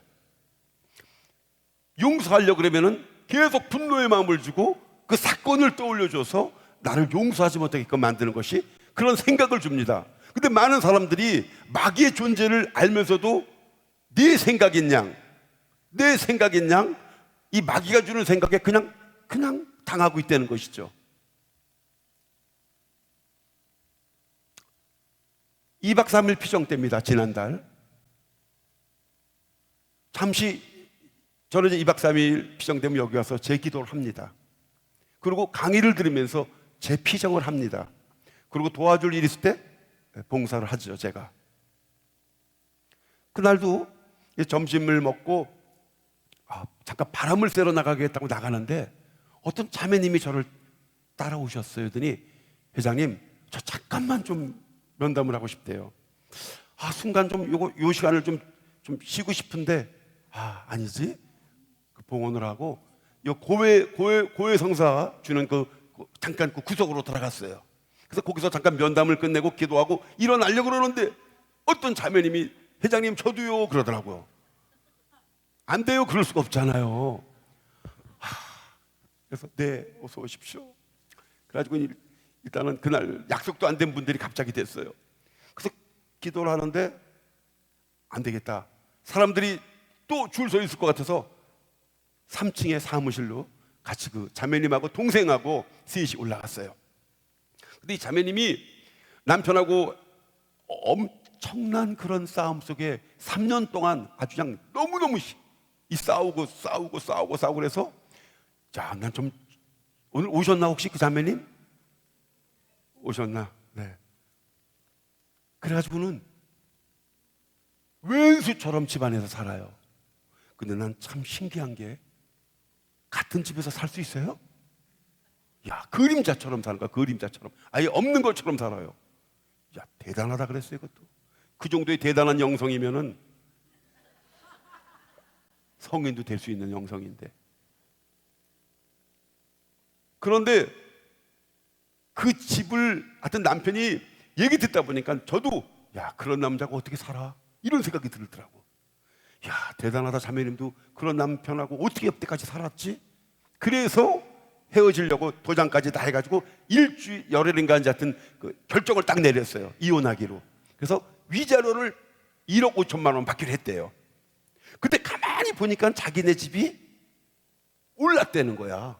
용서하려고 그러면은 계속 분노의 마음을 주고 그 사건을 떠올려줘서 나를 용서하지 못하게끔 만드는 것이 그런 생각을 줍니다. 근데 많은 사람들이 마귀의 존재를 알면서도 내 생각인 양 이 마귀가 주는 생각에 그냥 당하고 있다는 것이죠. (2박 3일) 피정 때입니다. 지난달 잠시 저는 이제 2박 3일 피정되면 여기 와서 제 기도를 합니다. 그리고 강의를 들으면서 제 피정을 합니다. 그리고 도와줄 일 있을 때 봉사를 하죠. 제가 그날도 점심을 먹고 잠깐 바람을 쐬러 나가겠다고 나가는데 어떤 자매님이 저를 따라오셨어요. 그러더니 회장님, 저 잠깐만 좀 면담을 하고 싶대요. 순간 좀 요 시간을 좀 쉬고 싶은데 아니지, 그 봉헌을 하고 요 고해 성사 주는 잠깐 그 구석으로 들어갔어요. 그래서 거기서 잠깐 면담을 끝내고 기도하고 일어나려고 그러는데 어떤 자매님이 회장님 저도요 그러더라고요. 안 돼요, 그럴 수가 없잖아요. 그래서 네, 어서 오십시오. 그래가지고 일단은 그날 약속도 안 된 분들이 갑자기 됐어요. 그래서 기도를 하는데 안 되겠다, 사람들이 또 줄 서 있을 것 같아서 3층의 사무실로 같이 그 자매님하고 동생하고 셋이 올라갔어요. 근데 이 자매님이 남편하고 엄청난 그런 싸움 속에 3년 동안 아주 그냥 너무너무 싸우고 그래서 자, 난 좀 오늘 오셨나 혹시 그 자매님? 오셨나? 네. 그래가지고는 왼수처럼 집안에서 살아요. 근데 난 참 신기한 게 같은 집에서 살 수 있어요? 야, 그림자처럼 사는 거야. 그림자처럼 아예 없는 것처럼 살아요. 야, 대단하다 그랬어요. 이것도 그 정도의 대단한 영성이면은 성인도 될 수 있는 영성인데, 그런데 그 집을 하여튼 남편이 얘기 듣다 보니까 저도 야, 그런 남자가 어떻게 살아? 이런 생각이 들더라고. 야, 대단하다. 자매님도 그런 남편하고 어떻게 여태까지 살았지? 그래서 헤어지려고 도장까지 다 해가지고 열흘인가 하여튼 그 결정을 딱 내렸어요. 이혼하기로. 그래서 위자료를 1억 5천만 원 받기로 했대요. 근데 가만히 보니까 자기네 집이 올랐다는 거야.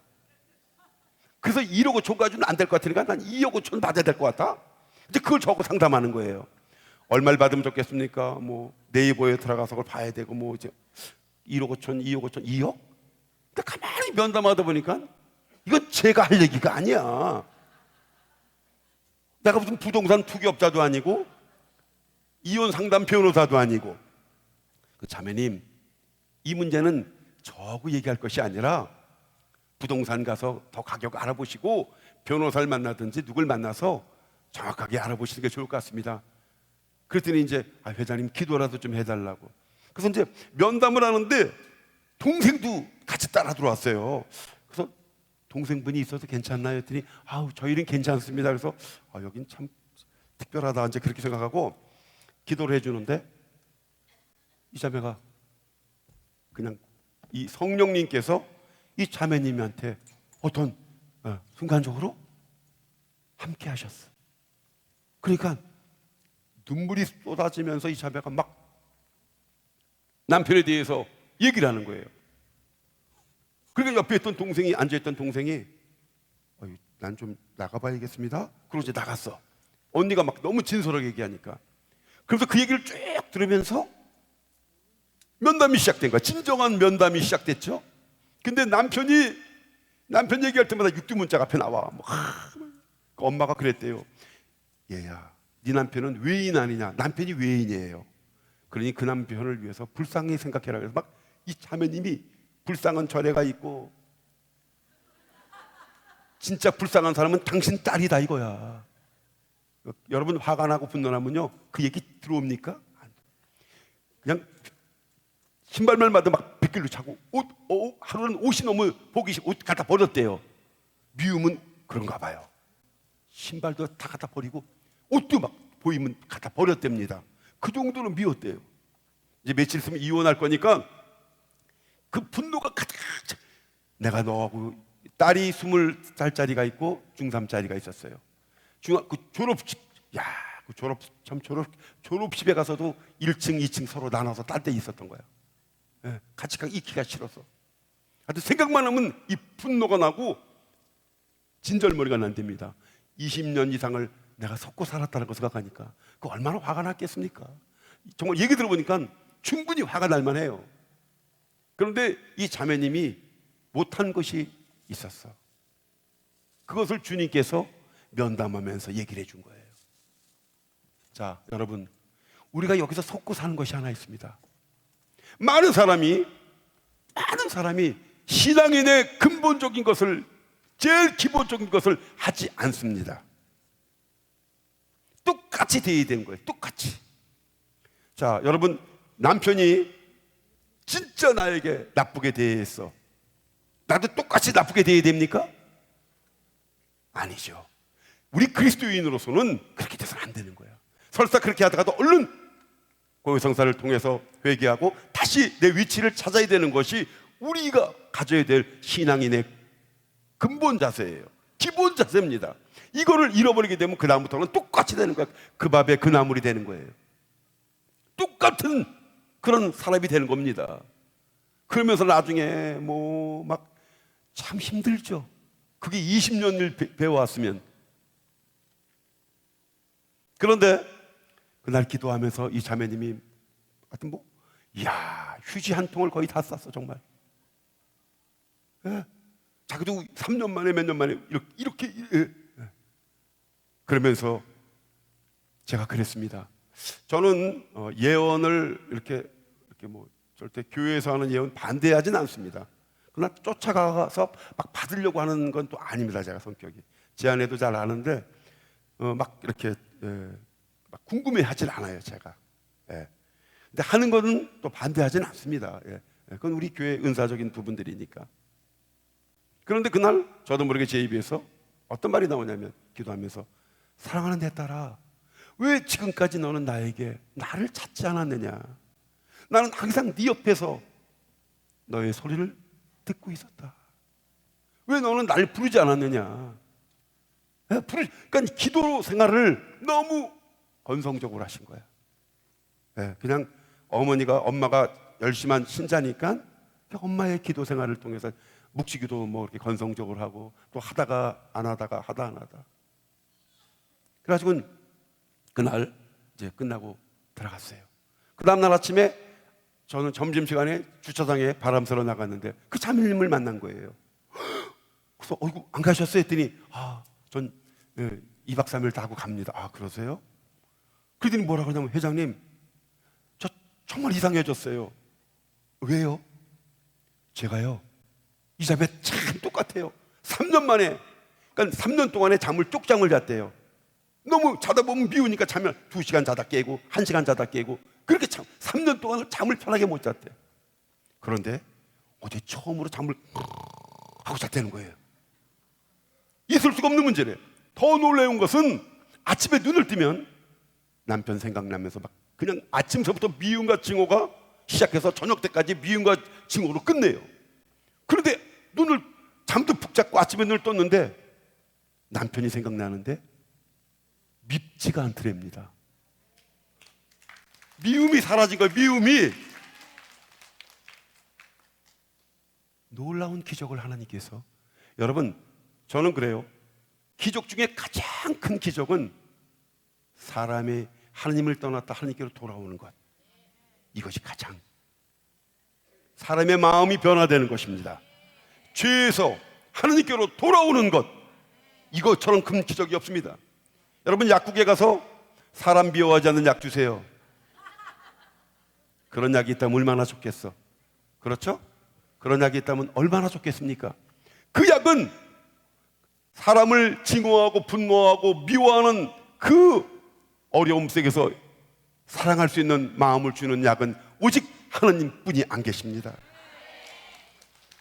그래서 1억 5천 가지고는 안 될 것 같으니까 난 2억 5천 받아야 될 것 같다. 이제 그걸 저하고 상담하는 거예요. 얼마를 받으면 좋겠습니까? 뭐 네이버에 들어가서 그걸 봐야 되고 뭐 이제 1억 5천, 2억 5천, 2억? 근데 가만히 면담하다 보니까 이건 제가 할 얘기가 아니야. 내가 무슨 부동산 투기업자도 아니고 이혼 상담 변호사도 아니고. 그 자매님, 이 문제는 저하고 얘기할 것이 아니라 부동산 가서 더 가격 알아보시고 변호사를 만나든지 누굴 만나서 정확하게 알아보시는 게 좋을 것 같습니다. 그랬더니 이제 회장님 기도라도 좀 해달라고. 그래서 이제 면담을 하는데 동생도 같이 따라 들어왔어요. 그래서 동생분이 있어서 괜찮나요? 했더니 저희 일은 괜찮습니다. 그래서 여긴 참 특별하다 이제 그렇게 생각하고 기도를 해주는데, 이 자매가 그냥 이 성령님께서 이 자매님한테 어떤 순간적으로 함께 하셨어. 그러니까 눈물이 쏟아지면서 이 자매가 막 남편에 대해서 얘기를 하는 거예요. 그러니까 옆에 있던 동생이, 앉아있던 동생이 난 좀 나가봐야겠습니다. 그러고 이제 나갔어. 언니가 막 너무 진솔하게 얘기하니까. 그래서 그 얘기를 쭉 들으면서 면담이 시작된 거야. 진정한 면담이 시작됐죠. 근데 남편 얘기할 때마다 육두문자가 앞에 나와. 그 엄마가 그랬대요. 얘야, 네 남편은 외인 아니냐? 남편이 외인이에요. 그러니 그 남편을 위해서 불쌍히 생각해라. 그래서 막 이 자매님이 불쌍한 절에가 있고 진짜 불쌍한 사람은 당신 딸이다 이거야. 여러분 화가 나고 분노나면요 그 얘기 들어옵니까? 그냥 신발말마다 막 빗길로 차고 하루는 옷이 너무 보기 싫어 옷 갖다 버렸대요. 미움은 그런가 봐요. 신발도 다 갖다 버리고 옷도 막 보이면 갖다 버렸답니다. 그 정도로 미웠대요. 이제 며칠 있으면 이혼할 거니까 그 분노가 가득. 내가 너하고 딸이 20살짜리가 있고 중3짜리가 있었어요. 그 졸업식, 그 졸업식에 가서도 1층, 2층 서로 나눠서 딸 때 있었던 거야. 예, 같이 있기가 싫어서. 하여튼 생각만 하면 이 분노가 나고 진절머리가 난답니다. 20년 이상을 내가 속고 살았다는 거 생각하니까 그 얼마나 화가 났겠습니까? 정말 얘기 들어보니까 충분히 화가 날 만해요. 그런데 이 자매님이 못한 것이 있었어. 그것을 주님께서 면담하면서 얘기를 해준 거예요. 자, 여러분, 우리가 여기서 속고 사는 것이 하나 있습니다. 많은 사람이 신앙인의 근본적인 것을, 제일 기본적인 것을 하지 않습니다. 똑같이 대해야 되는 거예요. 똑같이. 자, 여러분, 남편이 진짜 나에게 나쁘게 대했어. 나도 똑같이 나쁘게 대해야 됩니까? 아니죠. 우리 그리스도인으로서는 그렇게 돼서는 안 되는 거야. 설사 그렇게 하다가도 얼른 고해성사를 통해서 회개하고 다시 내 위치를 찾아야 되는 것이 우리가 가져야 될 신앙인의 근본 자세예요. 기본 자세입니다. 이거를 잃어버리게 되면 그 다음부터는 똑같이 되는 거야. 그 밥에 그 나물이 되는 거예요. 똑같은 그런 사람이 되는 겁니다. 그러면서 나중에 뭐 막 참 힘들죠. 그게 20년을 배워왔으면 그런데 그날 기도하면서 이 자매님이 하여튼 뭐, 이야, 휴지 한 통을 거의 다 쌌어, 정말. 예. 자기도 3년 만에 몇 년 만에 이렇게 그러면서 제가 그랬습니다. 저는 예언을 이렇게 뭐 절대 교회에서 하는 예언 반대하진 않습니다. 그러나 쫓아가서 막 받으려고 하는 건 또 아닙니다. 제가 성격이 제안해도 잘 아는데 막 이렇게 막 궁금해하진 않아요. 제가. 예. 근데 하는 거는 또 반대하진 않습니다. 예. 그건 우리 교회 은사적인 부분들이니까. 그런데 그날 저도 모르게 제 입에서 어떤 말이 나오냐면 기도하면서 사랑하는 내 딸아, 왜 지금까지 너는 나를 찾지 않았느냐? 나는 항상 네 옆에서 너의 소리를 듣고 있었다. 왜 너는 날 부르지 않았느냐? 그러니까 기도 생활을 너무 건성적으로 하신 거야. 그냥 엄마가 열심한 신자니까 엄마의 기도 생활을 통해서 묵시기도 뭐 이렇게 건성적으로 하고 또 하다가 안 하다가 하다 안 하다. 그래가지고 그날 이제 끝나고 들어갔어요. 그 다음날 아침에 저는 점심시간에 주차장에 바람 쐬러 나갔는데 그 자매님을 만난 거예요. 그래서 어이구 안 가셨어요? 했더니 전 2박 3일 다 하고 갑니다. 그러세요? 그러더니 뭐라 그러냐면 회장님 저 정말 이상해졌어요. 왜요? 제가요 이 자매 참 똑같아요. 3년 만에 그러니까 3년 동안에 잠을 쪽잠을 잤대요. 너무 자다 보면 미우니까 자면 2시간 자다 깨고 1시간 자다 깨고 그렇게 3년 동안 잠을 편하게 못 잤대요. 그런데 어제 처음으로 잠을 하고 잤다는 거예요. 있을 수가 없는 문제래. 더 놀라운 것은 아침에 눈을 뜨면 남편 생각나면서 막 그냥 아침서부터 미움과 증오가 시작해서 저녁 때까지 미움과 증오로 끝내요. 그런데 잠도 푹 잤고 아침에 눈을 떴는데 남편이 생각나는데 밉지가 않더랍니다. 미움이 사라진 거예요. 미움이. 놀라운 기적을 하나님께서. 여러분 저는 그래요. 기적 중에 가장 큰 기적은 사람이 하나님을 떠났다 하나님께로 돌아오는 것. 이것이 가장 사람의 마음이 변화되는 것입니다. 죄에서 하나님께로 돌아오는 것, 이것처럼 큰 기적이 없습니다. 여러분 약국에 가서 사람 미워하지 않는 약 주세요. 그런 약이 있다면 얼마나 좋겠어. 그렇죠? 그런 약이 있다면 얼마나 좋겠습니까? 그 약은 사람을 증오하고 분노하고 미워하는 그 어려움 속에서 사랑할 수 있는 마음을 주는 약은 오직 하나님뿐이 안 계십니다.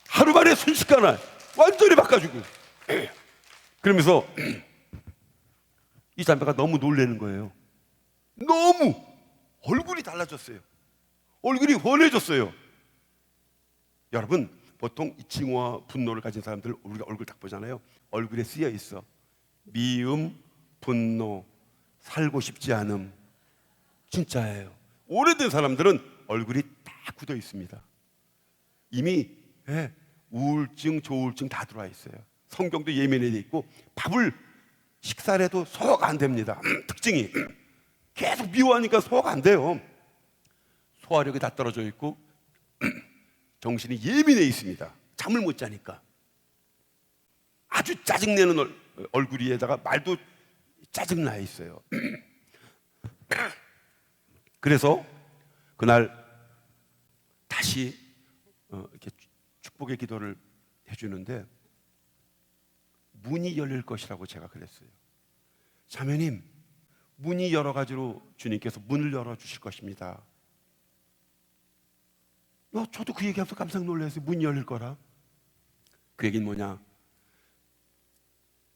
하루 만에 순식간에 완전히 바꿔주고. 그러면서 이 자매가 너무 놀라는 거예요. 너무 얼굴이 달라졌어요. 얼굴이 훤해졌어요. 여러분 보통 이 증오와 분노를 가진 사람들 우리가 얼굴 딱 보잖아요. 얼굴에 쓰여 있어. 미움, 분노, 살고 싶지 않음. 진짜예요. 오래된 사람들은 얼굴이 다 굳어 있습니다. 이미 우울증, 조울증 다 들어와 있어요. 성경도 예민해 있고 식사를 해도 소화가 안 됩니다. 특징이 계속 미워하니까 소화가 안 돼요. 소화력이 다 떨어져 있고 정신이 예민해 있습니다. 잠을 못 자니까. 아주 짜증내는 얼굴에다가 말도 짜증나 있어요. 그래서 그날 다시 이렇게 축복의 기도를 해주는데 문이 열릴 것이라고 제가 그랬어요. 자매님, 문이 여러 가지로 주님께서 문을 열어주실 것입니다. 저도 그 얘기하면서 깜짝 놀랐어요. 문이 열릴 거라. 그 얘기는 뭐냐?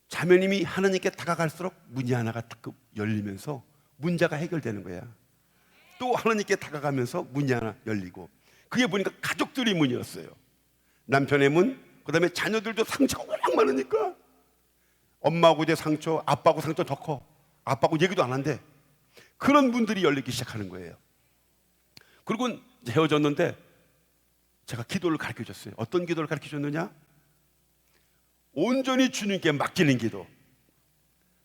자매님이 하나님께 다가갈수록 문이 하나가 딱 열리면서 문제가 해결되는 거야. 또 하나님께 다가가면서 문이 하나 열리고, 그게 보니까 가족들이 문이었어요. 남편의 문, 그 다음에 자녀들도 상처가 워낙 많으니까 엄마하고 이제 상처, 아빠하고 상처 더 커. 아빠하고 얘기도 안 한대. 그런 문들이 열리기 시작하는 거예요. 그리고 헤어졌는데 제가 기도를 가르쳐줬어요. 어떤 기도를 가르쳐줬느냐? 온전히 주님께 맡기는 기도,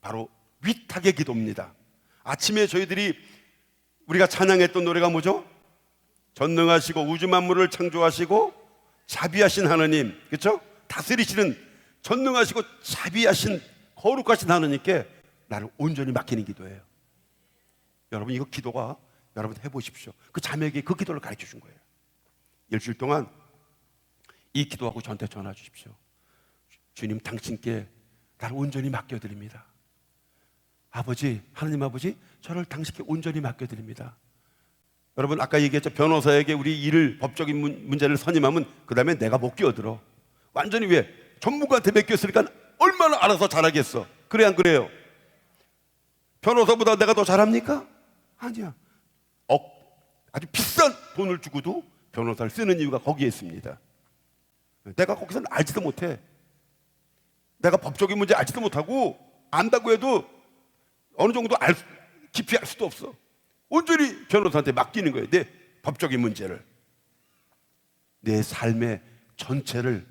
바로 위탁의 기도입니다. 아침에 저희들이 우리가 찬양했던 노래가 뭐죠? 전능하시고 우주 만물을 창조하시고 자비하신 하나님, 그렇죠? 다스리시는 전능하시고 자비하신 거룩하신 하나님께 나를 온전히 맡기는 기도예요. 여러분, 이거 기도가 여러분 해보십시오. 그 자매에게 그 기도를 가르쳐 준 거예요. 일주일 동안 이 기도하고 저한테 전화 주십시오. 주님, 당신께 나를 온전히 맡겨드립니다. 아버지, 하나님 아버지, 저를 당신께 온전히 맡겨드립니다. 여러분, 아까 얘기했죠. 변호사에게 우리 일을, 법적인 문제를 선임하면 그 다음에 내가 못 끼어들어. 완전히 왜? 전문가한테 맡겼으니까 얼마나 알아서 잘하겠어. 그래 안 그래요? 변호사보다 내가 더 잘합니까? 아니야. 아주 비싼 돈을 주고도 변호사를 쓰는 이유가 거기에 있습니다. 내가 거기서 알지도 못해. 내가 법적인 문제 알지도 못하고, 안다고 해도 어느 정도 깊이 알 수도 없어. 온전히 변호사한테 맡기는 거예요. 내 법적인 문제를, 내 삶의 전체를.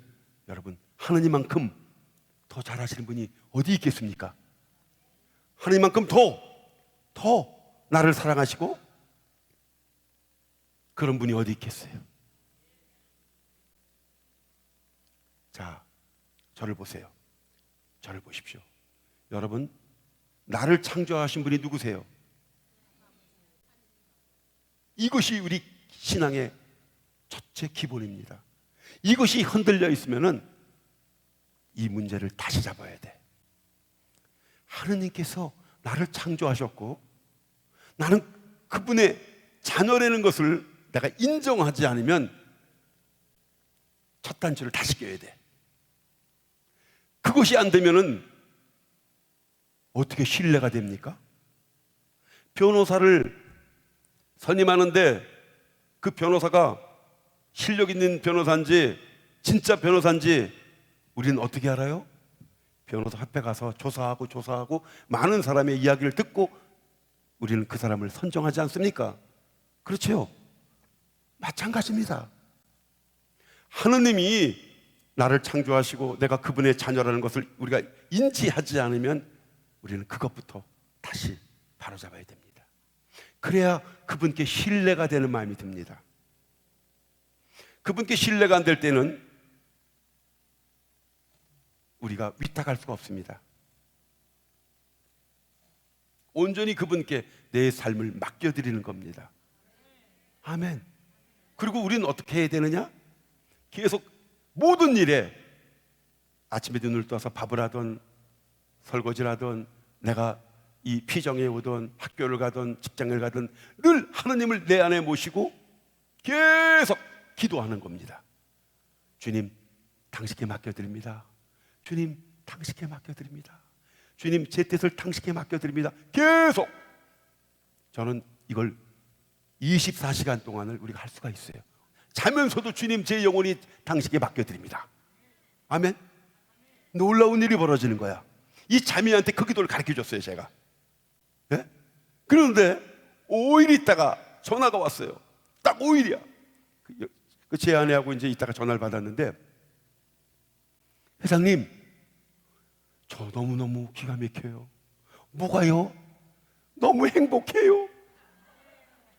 여러분, 하나님만큼 더 잘하시는 분이 어디 있겠습니까? 하나님만큼 더 나를 사랑하시고 그런 분이 어디 있겠어요? 자, 저를 보세요. 저를 보십시오. 여러분, 나를 창조하신 분이 누구세요? 이것이 우리 신앙의 첫째 기본입니다. 이것이 흔들려 있으면은 이 문제를 다시 잡아야 돼. 하느님께서 나를 창조하셨고 나는 그분의 자녀라는 것을 내가 인정하지 않으면 첫 단추를 다시 껴야 돼. 그것이 안 되면은 어떻게 신뢰가 됩니까? 변호사를 선임하는데 그 변호사가 실력 있는 변호사인지 진짜 변호사인지 우리는 어떻게 알아요? 변호사 협회 가서 조사하고 많은 사람의 이야기를 듣고 우리는 그 사람을 선정하지 않습니까? 그렇죠? 마찬가지입니다. 하느님이 나를 창조하시고 내가 그분의 자녀라는 것을 우리가 인지하지 않으면 우리는 그것부터 다시 바로잡아야 됩니다. 그래야 그분께 신뢰가 되는 마음이 듭니다. 그분께 신뢰가 안 될 때는 우리가 위탁할 수가 없습니다. 온전히 그분께 내 삶을 맡겨드리는 겁니다. 아멘. 그리고 우리는 어떻게 해야 되느냐? 계속 모든 일에 아침에 눈을 떠서 밥을 하던 설거지를 하던 내가 이 피정에 오던 학교를 가던 직장을 가던 늘 하나님을 내 안에 모시고 계속 기도하는 겁니다. 주님, 당신께 맡겨드립니다. 주님, 당신께 맡겨드립니다. 주님, 제 뜻을 당신께 맡겨드립니다. 계속 저는 이걸 24시간 동안을 우리가 할 수가 있어요. 자면서도 주님, 제 영혼이 당신께 맡겨드립니다. 아멘. 놀라운 일이 벌어지는 거야. 이 자매한테 그 기도를 가르쳐줬어요, 제가. 네? 그런데 5일 있다가 전화가 왔어요. 딱 5일이야. 제 아내하고 이제 이따가 전화를 받았는데, 회장님, 저 너무너무 기가 막혀요. 뭐가요? 너무 행복해요.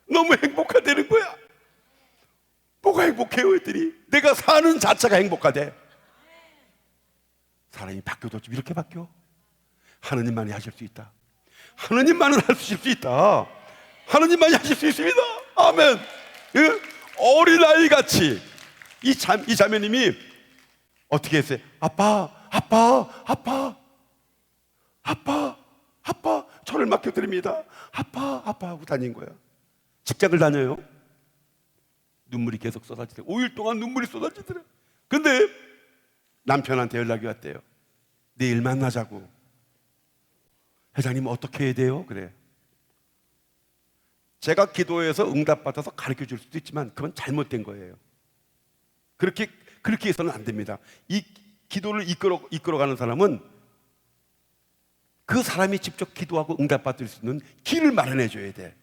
너무 행복하다는 거야. 뭐가 행복해요? 했더니 내가 사는 자체가 행복하대. 사람이 바뀌어도 좀 이렇게 바뀌어? 하느님만이 하실 수 있다. 하느님만은 할 수 있다. 하느님만이 하실 수 있습니다. 아멘. 어린아이 같이 이 자매님이 어떻게 했어요? 아빠 저를 맡겨드립니다. 아빠 하고 다닌 거야. 직장을 다녀요. 눈물이 계속 쏟아지더래. 5일 동안 눈물이 쏟아지더래. 근데 남편한테 연락이 왔대요. 내일 만나자고. 회장님 어떻게 해야 돼요? 그래. 제가 기도해서 응답받아서 가르쳐 줄 수도 있지만 그건 잘못된 거예요. 그렇게 해서는 안 됩니다. 이 기도를 이끌어가는 사람은 그 사람이 직접 기도하고 응답받을 수 있는 길을 마련해 줘야 돼.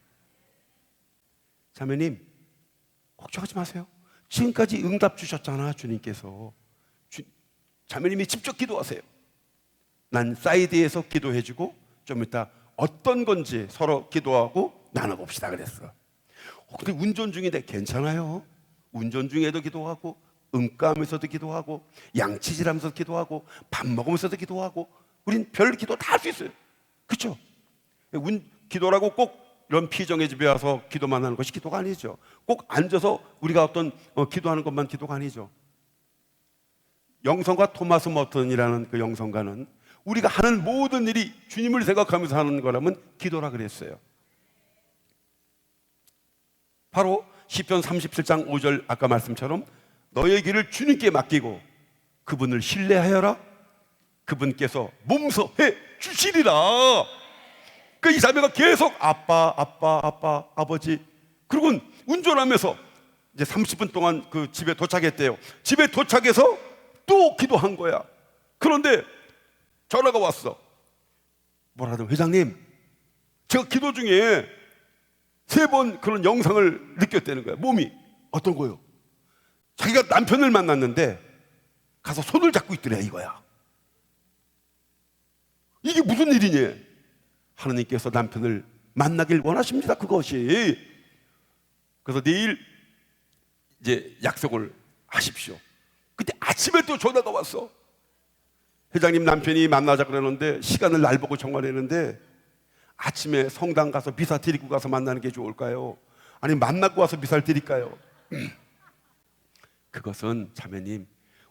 자매님, 걱정하지 마세요. 지금까지 응답 주셨잖아, 주님께서. 자매님이 직접 기도하세요. 난 사이드에서 기도해주고 좀 이따 어떤 건지 서로 기도하고 나눠봅시다 그랬어. 근데 운전 중인데 괜찮아요. 운전 중에도 기도하고, 음감에서도 기도하고, 양치질하면서도 기도하고, 밥 먹으면서도 기도하고, 우린 별 기도 다 할 수 있어요. 그렇죠? 기도라고 꼭 이런 피정의 집에 와서 기도만 하는 것이 기도가 아니죠. 꼭 앉아서 우리가 어떤 기도하는 것만 기도가 아니죠. 영성가 토마스 머튼이라는 그 영성가는 우리가 하는 모든 일이 주님을 생각하면서 하는 거라면 기도라 그랬어요. 바로 시편 37장 5절 아까 말씀처럼 너의 길을 주님께 맡기고 그분을 신뢰하여라. 그분께서 몸서해 주시리라. 그 이 자매가 계속 아빠, 아버지. 그리고 운전하면서 이제 30분 동안 그 집에 도착했대요. 집에 도착해서 또 기도한 거야. 그런데 전화가 왔어. 뭐라든 회장님, 제가 기도 중에 3번 그런 영상을 느꼈다는 거야. 몸이 어떤 거요? 자기가 남편을 만났는데 가서 손을 잡고 있더래 이거야. 이게 무슨 일이니? 하나님께서 남편을 만나길 원하십니다. 그것이. 그래서 내일 이제 약속을 하십시오. 근데 아침에 또 전화가 왔어. 회장님, 남편이 만나자 그러는데 시간을 날 보고 정하려는데 아침에 성당 가서 미사 드리고 가서 만나는 게 좋을까요? 아니 만나고 와서 미사를 드릴까요? 그것은 자매님,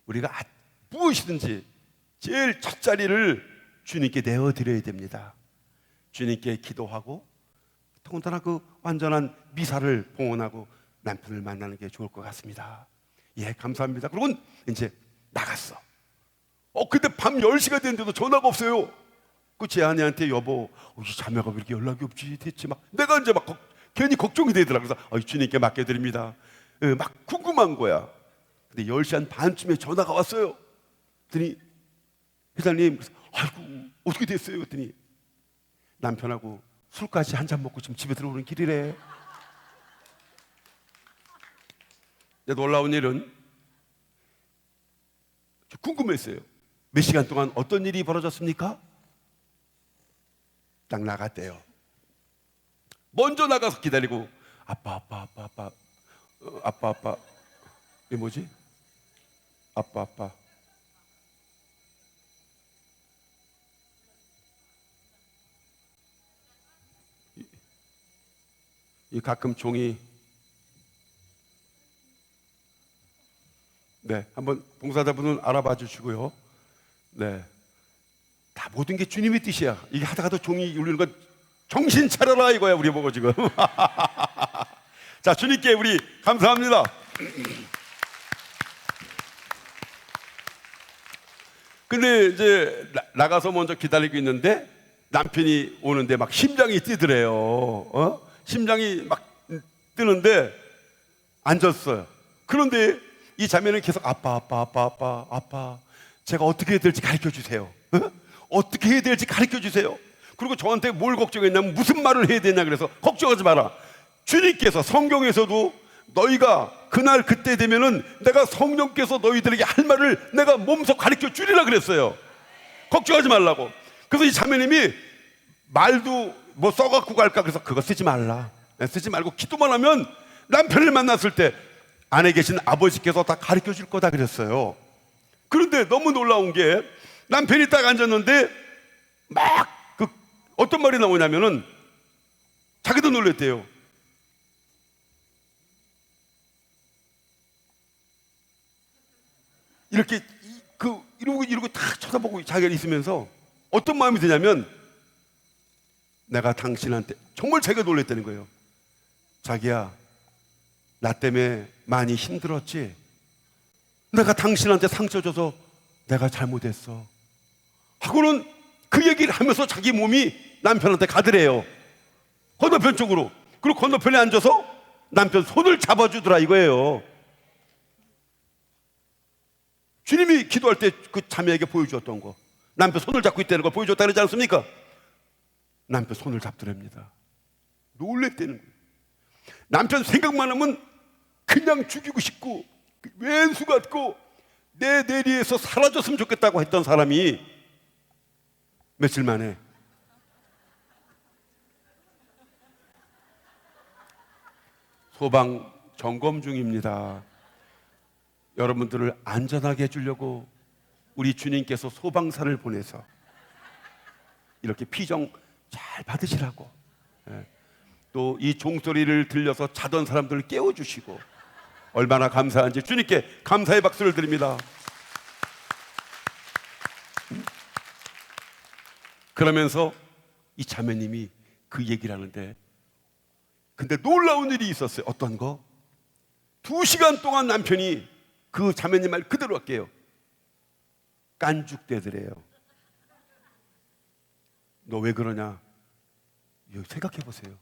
우리가 무엇이든지 제일 첫 자리를 주님께 내어드려야 됩니다. 주님께 기도하고 더군다나 그 완전한 미사를 봉헌하고 남편을 만나는 게 좋을 것 같습니다. 예, 감사합니다. 그러고 이제 나갔어. 근데 밤 10시가 됐는데도 전화가 없어요. 그 제 아내한테 여보, 이 자매가 왜 이렇게 연락이 없지? 대체 막 내가 이제 막 괜히 걱정이 되더라. 그래서 주님께 맡겨드립니다. 막 궁금한 거야. 근데 10시 한 반쯤에 전화가 왔어요. 그랬더니 회장님, 아이고 어떻게 됐어요? 그랬더니 남편하고 술까지 한잔 먹고 지금 집에 들어오는 길이래. 근데 놀라운 일은 궁금했어요. 몇 시간 동안 어떤 일이 벌어졌습니까? 딱 나갔대요. 먼저 나가서 기다리고 아빠 이게 뭐지? 아빠 이 가끔 종이 네, 한번 봉사자분은 알아봐 주시고요. 네, 다 모든 게 주님의 뜻이야. 이게 하다가도 종이 울리는 건 정신 차려라 이거야 우리 보고 지금. 자, 주님께 우리 감사합니다. 근데 이제 나가서 먼저 기다리고 있는데 남편이 오는데 막 심장이 뛰더래요. 심장이 막 뜨는데 앉았어요. 그런데 이 자매는 계속 아빠 제가 어떻게 해야 될지 가르쳐 주세요. 어떻게 해야 될지 가르쳐 주세요. 그리고 저한테 뭘 걱정했냐면 무슨 말을 해야 되냐 그래서 걱정하지 마라. 주님께서 성경에서도 너희가 그날 그때 되면은 내가 성령께서 너희들에게 할 말을 내가 몸소 가르쳐 주리라 그랬어요. 걱정하지 말라고. 그래서 이 자매님이 말도 뭐 써갖고 갈까 그래서 그거 쓰지 말라. 쓰지 말고 기도만 하면 남편을 만났을 때 안에 계신 아버지께서 다 가르쳐 줄 거다 그랬어요. 그런데 너무 놀라운 게 남편이 딱 앉았는데 막 어떤 말이 나오냐면은 자기도 놀랬대요. 이렇게 이러고 딱 쳐다보고 자기가 있으면서 어떤 마음이 드냐면 내가 당신한테 정말 자기가 놀랬다는 거예요. 자기야, 나 때문에 많이 힘들었지? 내가 당신한테 상처 줘서 내가 잘못했어 하고는 그 얘기를 하면서 자기 몸이 남편한테 가더래요. 건너편 쪽으로. 그리고 건너편에 앉아서 남편 손을 잡아주더라 이거예요. 주님이 기도할 때 그 자매에게 보여주었던 거, 남편 손을 잡고 있다는 걸 보여줬다 그러지 않습니까? 남편 손을 잡더랍니다. 놀랬다는 거예요. 남편 생각만 하면 그냥 죽이고 싶고 왼수 같고 내 내리에서 사라졌으면 좋겠다고 했던 사람이 며칠 만에 소방 점검 중입니다. 여러분들을 안전하게 해주려고 우리 주님께서 소방사를 보내서 이렇게 피정 잘 받으시라고, 또 이 종소리를 들려서 자던 사람들을 깨워주시고, 얼마나 감사한지 주님께 감사의 박수를 드립니다. 그러면서 이 자매님이 그 얘기를 하는데, 근데 놀라운 일이 있었어요. 어떤 거? 2시간 동안 남편이 그 자매님 말 그대로 할게요. 깐죽대더래요. 너 왜 그러냐? 생각해 보세요.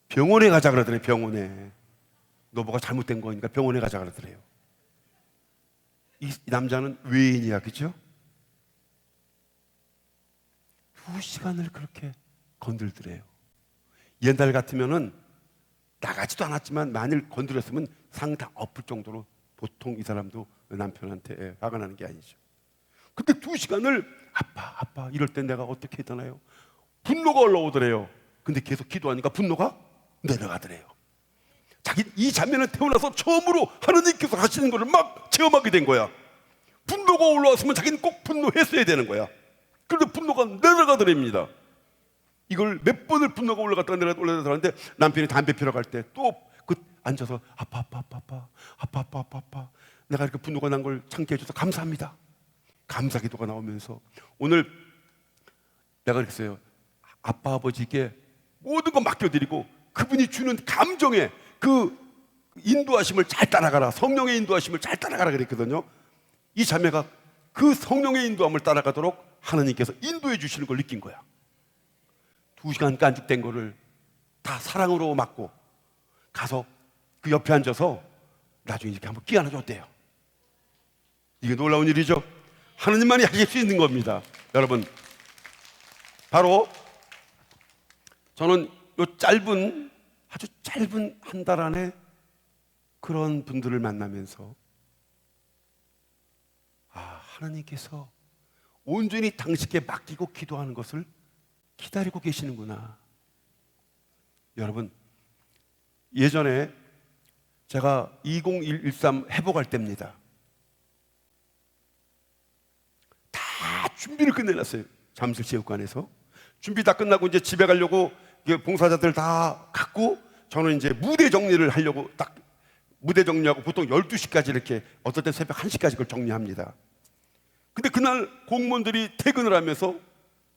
병원에 가자 그러더래요. 병원에. 너 뭐가 잘못된 거니까 병원에 가자 그러더래요. 이 남자는 외인이야, 그죠? 2시간을 그렇게 건들더래요. 옛날 같으면은 나가지도 않았지만 만일 건드렸으면 상 다 엎을 정도로 보통 이 사람도 남편한테 화가 나는 게 아니죠. 근데 2시간을 아빠 이럴 땐 내가 어떻게 했잖아요. 분노가 올라오더래요. 근데 계속 기도하니까 분노가 내려가더래요. 이 자매는 태어나서 처음으로 하나님께서 하시는 것을 막 체험하게 된 거야. 분노가 올라왔으면 자기는 꼭 분노했어야 되는 거야. 그런데 분노가 내려가더랍니다. 이걸 몇 번을 분노가 올라갔다가 내려갔다가 하는데, 남편이 담배 피러 갈 때 또 앉아서 아빠 내가 이렇게 분노가 난 걸 참게 해줘서 감사합니다. 감사 기도가 나오면서 오늘 내가 그랬어요. 아빠 아버지께 모든 거 맡겨드리고 그분이 주는 감정에 그 인도하심을 잘 따라가라, 성령의 인도하심을 잘 따라가라 그랬거든요. 이 자매가 그 성령의 인도함을 따라가도록 하나님께서 인도해 주시는 걸 느낀 거야. 2시간 깐죽된 거를 다 사랑으로 막고 가서 그 옆에 앉아서 나중에 이렇게 한번 끼 안아줬대요. 이게 놀라운 일이죠. 하나님만이 하실 수 있는 겁니다. 여러분, 바로 저는 아주 짧은 한 달 안에 그런 분들을 만나면서, 하나님께서 온전히 당신께 맡기고 기도하는 것을 기다리고 계시는구나. 여러분, 예전에 제가 2013 회복할 때입니다. 다 준비를 끝내놨어요. 잠실체육관에서 준비 다 끝나고 이제 집에 가려고 봉사자들 다 갖고, 저는 이제 무대 정리를 하려고 딱 무대 정리하고 보통 12시까지 이렇게, 어떨 땐 새벽 1시까지 그걸 정리합니다. 근데 그날 공무원들이 퇴근을 하면서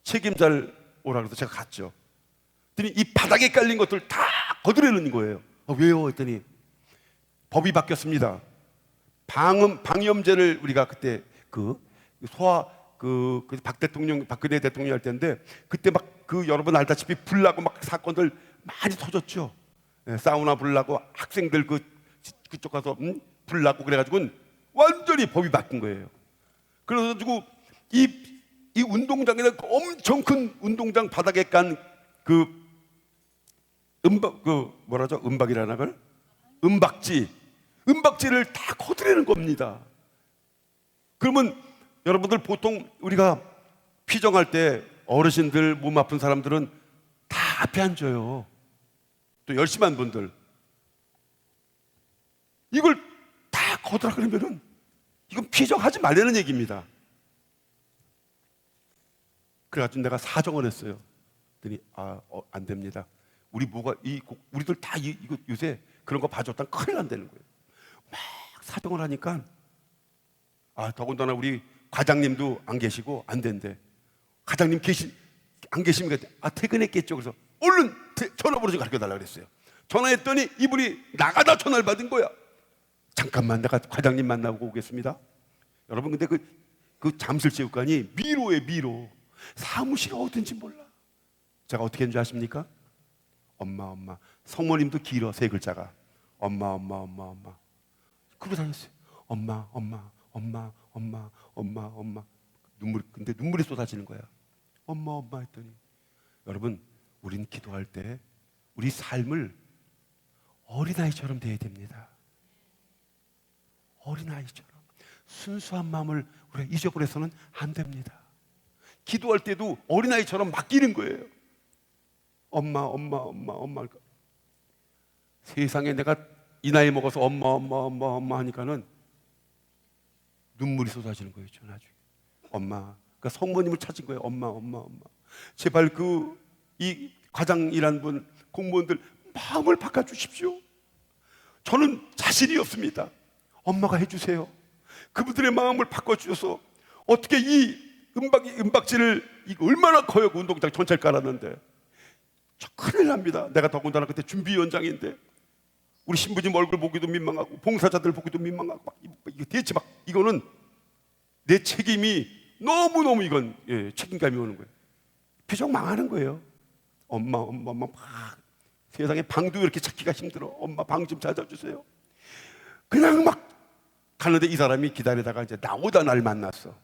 책임자를 오라 그래서 제가 갔죠. 그랬더니 이 바닥에 깔린 것들 다 걷어내는 거예요. 왜요? 했더니 법이 바뀌었습니다. 방염제를 우리가 그때 박근혜 대통령이 할 때인데, 그때 막 여러분 알다시피 불나고 막 사건들 많이 터졌죠. 사우나 불나고 학생들 그쪽 가서 불나고 그래가지고 완전히 법이 바뀐 거예요. 그래가지고 이 운동장에 엄청 큰 운동장 바닥에 깐 은박지를 다 거두려는 겁니다. 그러면 여러분들 보통 우리가 피정할 때 어르신들, 몸 아픈 사람들은 다 앞에 앉아요. 또 열심한 분들. 이걸 다 거두라 그러면은 이건 피정하지 말라는 얘기입니다. 그래가지고 내가 사정을 했어요. 그랬더니 안 됩니다. 우리들 다 이거 요새 그런 거 봐줬다면 큰일 난다는 거예요. 막 사정을 하니까 더군다나 우리 과장님도 안 계시고 안 된대. 과장님 안 계시면 퇴근했겠죠. 그래서 얼른 전화번호 좀 가르쳐달라고 그랬어요. 전화했더니 이분이 나가다 전화를 받은 거야. 잠깐만, 내가 과장님 만나고 오겠습니다. 여러분, 근데 그 잠실체육관이 미로에 미로. 사무실 어딘지 몰라. 제가 어떻게 했는지 아십니까? 엄마. 성모님도 길어, 3글자가. 엄마. 그러고 다녔어요. 엄마. 근데 눈물이 쏟아지는 거야. 엄마 했더니, 여러분, 우린 기도할 때 우리 삶을 어린아이처럼 돼야 됩니다. 어린아이처럼 순수한 마음을 우리가 잊어버려서는 안 됩니다. 기도할 때도 어린아이처럼 맡기는 거예요. 엄마. 세상에 내가 이 나이 먹어서 엄마 하니까는 눈물이 쏟아지는 거예요. 저 나중에 엄마, 그러니까 성모님을 찾은 거예요. 엄마. 제발 이 과장이란 분, 공무원들 마음을 바꿔주십시오. 저는 자신이 없습니다. 엄마가 해주세요. 그분들의 마음을 바꿔주셔서 어떻게 이 은박지를 이거 얼마나 커요. 그 운동장 전체를 깔았는데 저 큰일 납니다. 내가 더군다나 그때 준비위원장인데 우리 신부님 얼굴 보기도 민망하고 봉사자들 보기도 민망하고 이거 대체 이거는 내 책임이 너무너무 이건 책임감이 오는 거예요. 표정 망하는 거예요. 엄마 막 세상에 방도 이렇게 찾기가 힘들어. 엄마 방 좀 찾아주세요. 그냥 막 가는데 이 사람이 기다리다가 이제 나오다 날 만났어.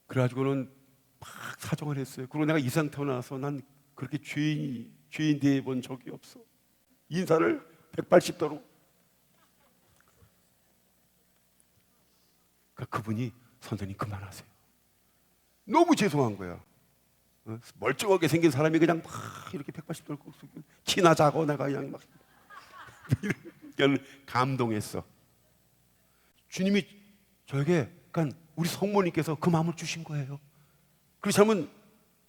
그래가지고는 막 사정을 했어요. 그리고 내가 이 상태 나서 난 그렇게 죄인 대해본 적이 없어. 인사를 180도로. 그분이 선생님 그만하세요. 너무 죄송한 거야. 멀쩡하게 생긴 사람이 그냥 막 이렇게 180도로 친하자고 내가 그냥 막 감동했어. 주님이 저에게 그러니까 우리 성모님께서 그 마음을 주신 거예요. 그렇지 않으면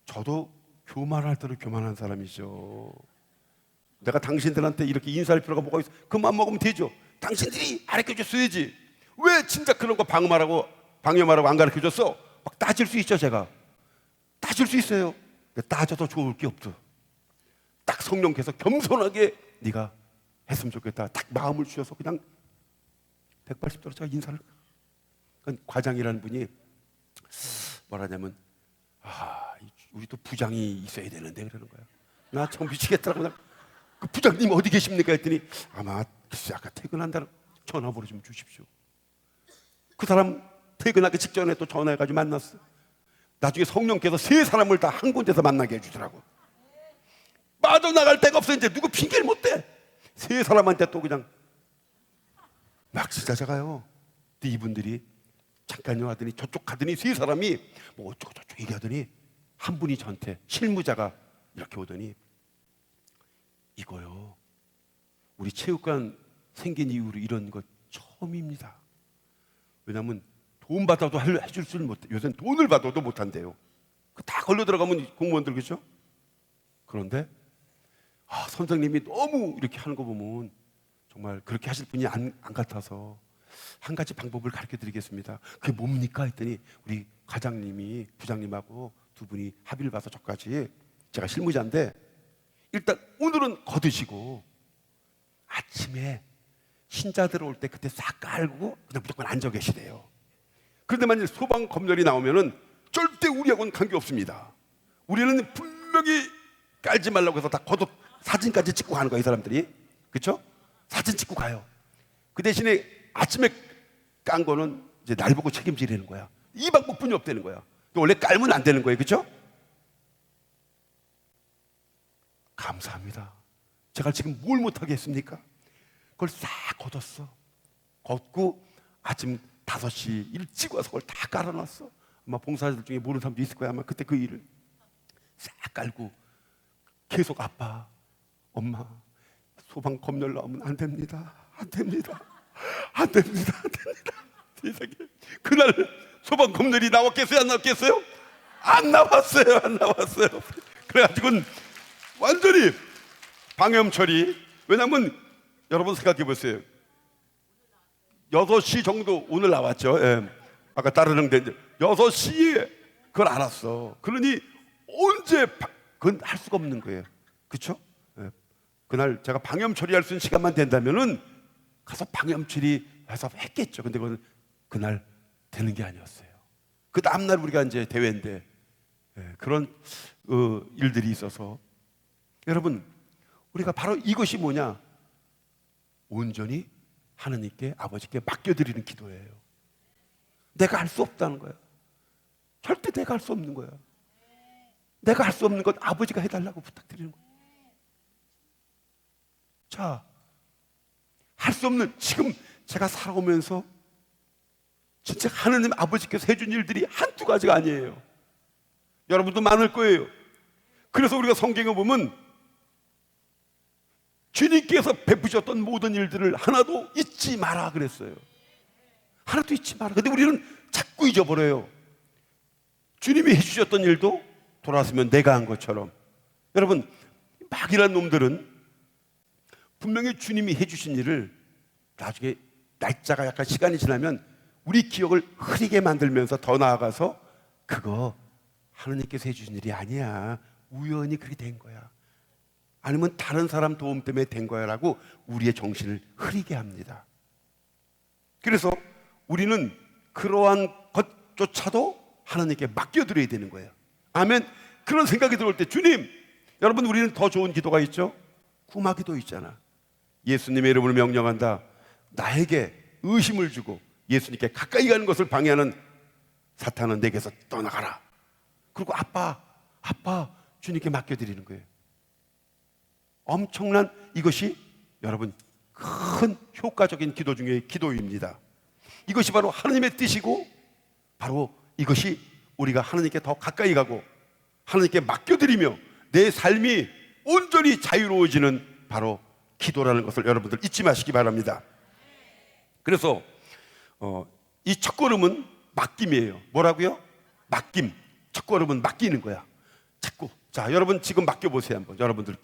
저도 교만할 대로 교만한 사람이죠. 내가 당신들한테 이렇게 인사할 필요가 뭐가 있어? 그 마음 먹으면 되죠. 당신들이 가르쳐줬어야지. 왜 진짜 그런 거 방임하라고 안 가르쳐줬어? 막 따질 수 있죠. 제가 따질 수 있어요. 근데 따져도 좋을 게 없어. 딱 성령께서 겸손하게 네가 했으면 좋겠다. 딱 마음을 주셔서 그냥 180도로 제가 인사를. 그러니까 과장이라는 분이 뭐라냐면 우리도 부장이 있어야 되는데 그러는 거야. 나 참 미치겠더라고. 그 부장님 어디 계십니까 했더니 아마 글쎄 아까 퇴근한다는 전화번호 좀 주십시오. 그 사람 퇴근하기 직전에 또 전화해가지고 만났어. 나중에 성령께서 세 사람을 다 한 군데서 만나게 해주더라고. 빠져나갈 데가 없어. 이제 누구 핑계를 못 대. 세 사람한테 또 그냥 막 찾아가요. 근데 이분들이 잠깐요 하더니 저쪽 가더니 세 사람이 뭐 어쩌고 저쩌고 얘기하더니 한 분이 저한테 실무자가 이렇게 오더니 이거요 우리 체육관 생긴 이후로 이런 거 처음입니다. 왜냐하면 돈 받아도 해줄 수는 못해. 요새는 돈을 받아도 못한대요. 다 걸려 들어가면 공무원들 그렇죠? 그런데 선생님이 너무 이렇게 하는 거 보면 정말 그렇게 하실 분이 안 같아서 한 가지 방법을 가르쳐 드리겠습니다. 그게 뭡니까? 했더니 우리 과장님이 부장님하고 두 분이 합의를 봐서 저까지 제가 실무자인데 일단 오늘은 거두시고 아침에 신자들 올 때 그때 싹 깔고 그냥 무조건 앉아 계시대요. 그런데 만약 소방 검열이 나오면은 절대 우리하고는 관계없습니다. 우리는 분명히 깔지 말라고 해서 다 걷어 사진까지 찍고 가는 거야 이 사람들이. 그렇죠? 사진 찍고 가요. 그 대신에 아침에 깐 거는 이제 날 보고 책임지려는 거야. 이 방법뿐이 없다는 거야. 원래 깔면 안 되는 거예요. 그렇죠? 감사합니다. 제가 지금 뭘 못하게 했습니까? 그걸 싹 걷었어. 걷고 아침 5시 일찍 와서 그걸 다 깔아놨어. 아마 봉사자들 중에 모르는 사람도 있을 거야. 아마 그때 그 일을 싹 깔고 계속 아빠, 엄마 소방 검열 나오면 안 됩니다. 안 됩니다. 안 됩니다. 안 됩니다. 세상에 그날 소방 검열이 나왔겠어요? 안 나왔겠어요? 안 나왔어요. 안 나왔어요. 그래가지고 완전히 방염 처리. 왜냐하면 여러분 생각해 보세요. 6시 정도 오늘 나왔죠. 예. 아까 따르는 데 6시에 그걸 알았어. 그러니 언제 그건 할 수가 없는 거예요. 그렇죠? 예. 그날 제가 방염 처리할 수 있는 시간만 된다면은 가서 방염 처리해서 했겠죠. 근데 그건 그날 되는 게 아니었어요. 그 다음날 우리가 이제 대회인데 그런 일들이 있어서 여러분 우리가 바로 이것이 뭐냐? 온전히 하나님께 아버지께 맡겨드리는 기도예요. 내가 할 수 없다는 거야. 절대 내가 할 수 없는 거야. 내가 할 수 없는 것 아버지가 해달라고 부탁드리는 거야. 자, 할 수 없는 지금 제가 살아오면서 진짜 하나님 아버지께서 해준 일들이 한두 가지가 아니에요. 여러분도 많을 거예요. 그래서 우리가 성경에 보면 주님께서 베푸셨던 모든 일들을 하나도 잊지 마라 그랬어요. 하나도 잊지 마라. 근데 우리는 자꾸 잊어버려요. 주님이 해주셨던 일도 돌아서면 내가 한 것처럼. 여러분, 막이란 놈들은 분명히 주님이 해주신 일을 나중에 날짜가 약간 시간이 지나면 우리 기억을 흐리게 만들면서 더 나아가서 그거 하나님께서 해주신 일이 아니야, 우연히 그렇게 된 거야, 아니면 다른 사람 도움 때문에 된 거야 라고 우리의 정신을 흐리게 합니다. 그래서 우리는 그러한 것조차도 하나님께 맡겨드려야 되는 거예요. 아멘. 그런 생각이 들어올 때, 주님, 여러분, 우리는 더 좋은 기도가 있죠. 구마 기도 있잖아. 예수님의 이름으로 명령한다. 나에게 의심을 주고 예수님께 가까이 가는 것을 방해하는 사탄은 내게서 떠나가라. 그리고 아빠 주님께 맡겨드리는 거예요. 엄청난, 이것이 여러분 큰 효과적인 기도 중에 기도입니다. 이것이 바로 하나님의 뜻이고, 바로 이것이 우리가 하나님께 더 가까이 가고 하나님께 맡겨드리며 내 삶이 온전히 자유로워지는 바로 기도라는 것을 여러분들 잊지 마시기 바랍니다. 그래서 이 첫걸음은 맡김이에요. 뭐라고요? 맡김. 첫걸음은 맡기는 거야. 자꾸. 자, 여러분 지금 맡겨보세요 한번. 여러분들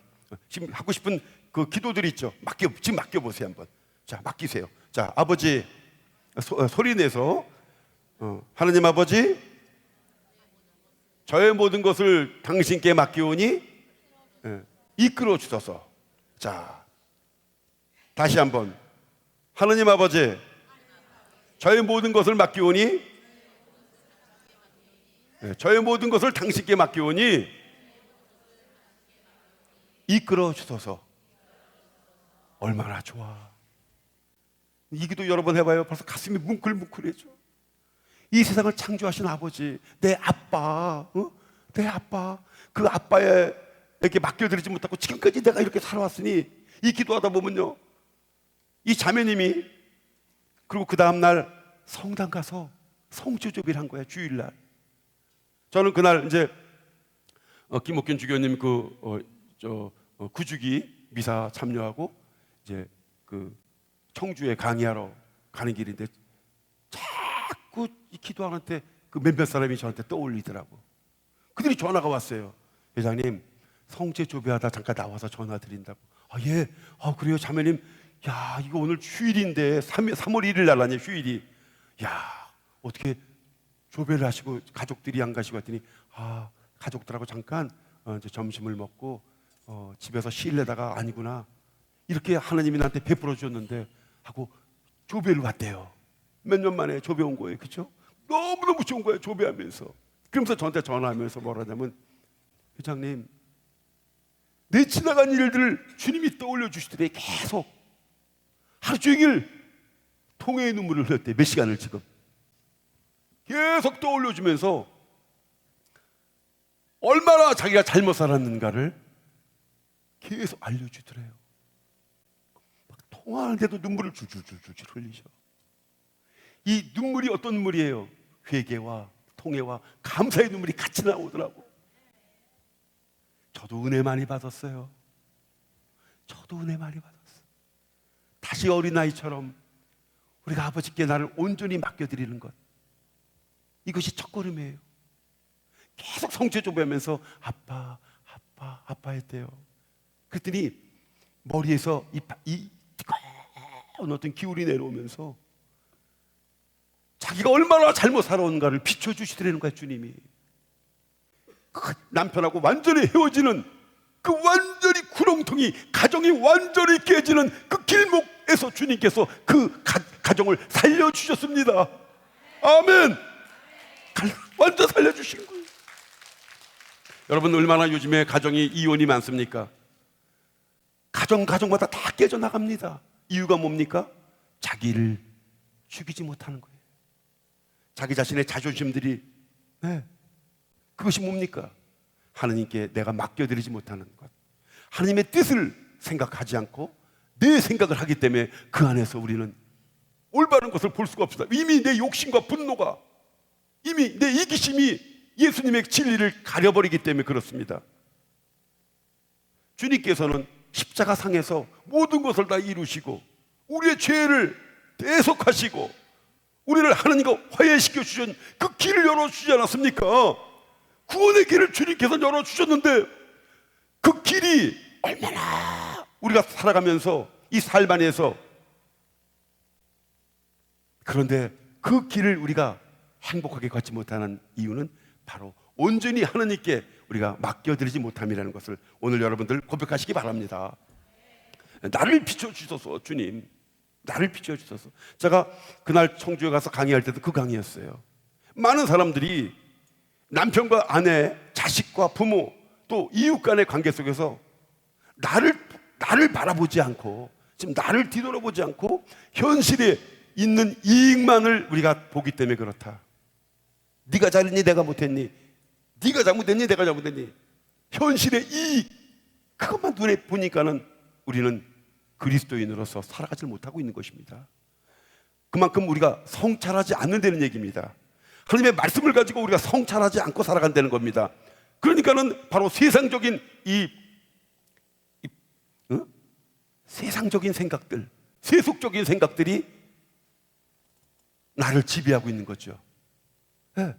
지금 하고 싶은 그 기도들이 있죠. 지금 맡겨보세요 한번. 자, 맡기세요. 자, 아버지, 소리 내서 하나님 아버지, 저의 모든 것을 당신께 맡기오니 이끌어 주소서. 자, 다시 한번. 하나님 아버지, 저의 모든 것을 맡기오니, 저의 모든 것을 당신께 맡기오니 이끌어 주소서. 얼마나 좋아. 이 기도 여러 번 해봐요. 벌써 가슴이 뭉클뭉클해져. 이 세상을 창조하신 아버지, 내 아빠, 내 아빠, 그 아빠에게 맡겨드리지 못하고 지금까지 내가 이렇게 살아왔으니, 이 기도하다 보면요, 이 자매님이, 그리고 그 다음날 성당 가서 성주조비를 한 거야. 주일날. 저는 그날 이제 김옥균 주교님 구주기 미사 참여하고 이제 그 청주에 강의하러 가는 길인데, 자꾸 이 기도하는 때 그 몇몇 사람이 저한테 떠올리더라고. 그들이 전화가 왔어요. 회장님, 성제 조배하다 잠깐 나와서 전화 드린다고. 아, 예. 아, 그래요 자매님. 야, 이거 오늘 휴일인데 3월 1일 날 아니에요, 휴일이. 야, 어떻게 조배를 하시고 가족들이 안 가시고 했더니, 아, 가족들하고 잠깐 이제 점심을 먹고 집에서 쉬려다가 아니구나, 이렇게 하나님이 나한테 베풀어 주셨는데 하고 조배를 왔대요. 몇 년 만에 조배 온 거예요. 그렇죠? 너무너무 좋은 거예요, 조배하면서. 그러면서 저한테 전화하면서 뭐라냐면, 회장님, 내 지나간 일들을 주님이 떠올려 주시더래. 계속 하루 종일 통회의 눈물을 흘렸대. 몇 시간을 지금 계속 떠올려 주면서 얼마나 자기가 잘못 살았는가를 계속 알려주더래요. 막 통화하는데도 눈물을 줄줄줄줄 흘리셔. 이 눈물이 어떤 눈물이에요? 회개와 통회와 감사의 눈물이 같이 나오더라고. 저도 은혜 많이 받았어요. 저도 은혜 많이 받았어요. 다시 어린아이처럼 우리가 아버지께 나를 온전히 맡겨드리는 것, 이것이 첫걸음이에요. 계속 성체조배하면서 아빠 했대요. 그랬더니 머리에서 이 뜨거운 어떤 기울이 내려오면서 자기가 얼마나 잘못 살아온가를 비춰주시더라는 거야, 주님이. 그 남편하고 완전히 헤어지는 그 완전히 구렁텅이, 가정이 완전히 깨지는 그 길목에서 주님께서 그 가정을 살려주셨습니다. 아멘. 완전 살려주신 거예요. 여러분, 얼마나 요즘에 가정이 이혼이 많습니까? 가정마다 다 깨져나갑니다. 이유가 뭡니까? 자기를 죽이지 못하는 거예요. 자기 자신의 자존심들이, 그것이 뭡니까? 하나님께 내가 맡겨드리지 못하는 것, 하나님의 뜻을 생각하지 않고 내 생각을 하기 때문에 그 안에서 우리는 올바른 것을 볼 수가 없습니다. 이미 내 욕심과 분노가, 이미 내 이기심이 예수님의 진리를 가려버리기 때문에 그렇습니다. 주님께서는 십자가 상에서 모든 것을 다 이루시고 우리의 죄를 대속하시고 우리를 하나님과 화해시켜 주신 그 길을 열어주지 않았습니까? 구원의 길을 주님께서 열어주셨는데 그 길이 얼마나 우리가 살아가면서 이 삶 안에서, 그런데 그 길을 우리가 행복하게 걷지 못하는 이유는 바로 온전히 하나님께 우리가 맡겨드리지 못함이라는 것을 오늘 여러분들 고백하시기 바랍니다. 나를 비춰주소서. 주님, 나를 비춰주소서. 제가 그날 청주에 가서 강의할 때도 그 강의였어요. 많은 사람들이 남편과 아내, 자식과 부모, 또 이웃 간의 관계 속에서 나를 바라보지 않고, 지금 나를 뒤돌아보지 않고 현실에 있는 이익만을 우리가 보기 때문에 그렇다. 네가 잘했니? 내가 못했니? 네가 잘못했니? 내가 잘못했니? 현실의 이익, 그것만 눈에 보니까는 우리는 그리스도인으로서 살아가지 못하고 있는 것입니다. 그만큼 우리가 성찰하지 않는다는 얘기입니다. 하나님의 말씀을 가지고 우리가 성찰하지 않고 살아간다는 겁니다. 그러니까는 바로 세상적인 세상적인 생각들, 세속적인 생각들이 나를 지배하고 있는 거죠. 네.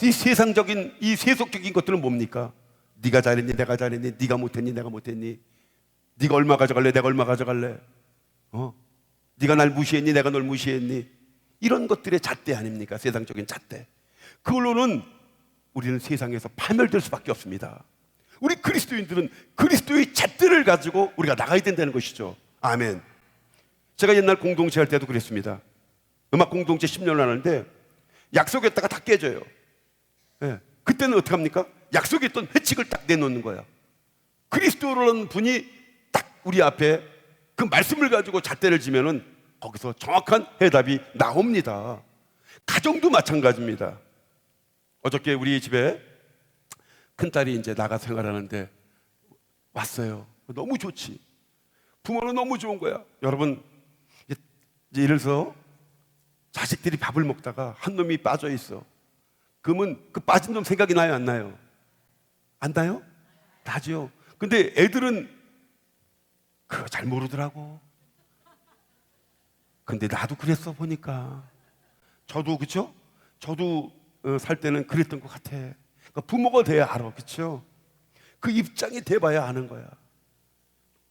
이 세상적인, 이 세속적인 것들은 뭡니까? 네가 잘했니? 내가 잘했니? 네가 못했니? 내가 못했니? 네가 얼마 가져갈래? 내가 얼마 가져갈래? 네가 날 무시했니? 내가 널 무시했니? 이런 것들의 잣대 아닙니까? 세상적인 잣대. 그걸로는 우리는 세상에서 파멸될 수밖에 없습니다. 우리 그리스도인들은 그리스도의 잣대를 가지고 우리가 나가야 된다는 것이죠. 아멘. 제가 옛날 공동체 할 때도 그랬습니다. 음악 공동체 10년을 하는데 약속했다가 다 깨져요. 네. 그때는 어떻게 합니까? 약속했던 회칙을 딱 내놓는 거야. 그리스도라는 분이 딱 우리 앞에 그 말씀을 가지고 잣대를 지면은 거기서 정확한 해답이 나옵니다. 가정도 마찬가지입니다. 어저께 우리 집에 큰딸이 이제 나가 생활하는데 왔어요. 너무 좋지. 부모는 너무 좋은 거야. 여러분, 이제 예를 들어서 자식들이 밥을 먹다가 한 놈이 빠져 있어. 그러면 그 빠진 놈 생각이 나요, 안 나요? 안 나요? 나죠. 근데 애들은 그거 잘 모르더라고. 근데 나도 그랬어 보니까. 저도, 그쵸? 저도 살 때는 그랬던 것 같아. 그러니까 부모가 돼야 알아, 그쵸? 그 입장이 돼봐야 아는 거야.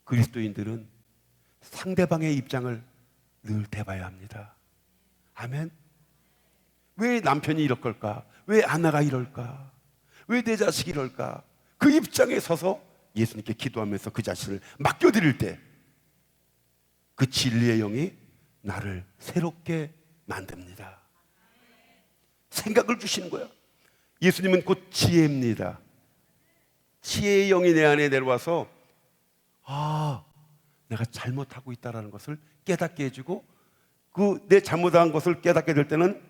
그리스도인들은 상대방의 입장을 늘 대봐야 합니다. 아멘. 왜 남편이 이럴 걸까? 왜 아내가 이럴까? 왜 내 자식이 이럴까? 그 입장에 서서 예수님께 기도하면서 그 자신을 맡겨드릴 때 그 진리의 영이 나를 새롭게 만듭니다. 생각을 주시는 거야. 예수님은 곧 지혜입니다. 지혜의 영이 내 안에 내려와서 내가 잘못하고 있다는 것을 깨닫게 해주고 그 내 잘못한 것을 깨닫게 될 때는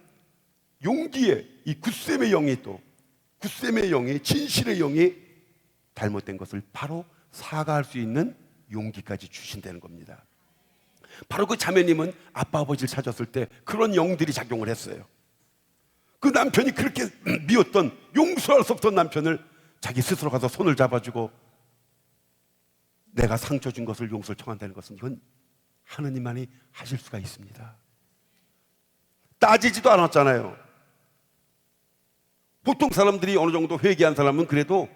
용기의 이 굳셈의 영이, 또 굳셈의 영이, 진실의 영이 잘못된 것을 바로 사과할 수 있는 용기까지 주신다는 겁니다. 바로 그 자매님은 아빠 아버지를 찾았을 때 그런 영들이 작용을 했어요. 그 남편이 그렇게 미웠던, 용서할 수 없던 남편을 자기 스스로 가서 손을 잡아주고 내가 상처 준 것을 용서를 청한다는 것은 이건 하느님만이 하실 수가 있습니다. 따지지도 않았잖아요. 보통 사람들이 어느 정도 회개한 사람은 그래도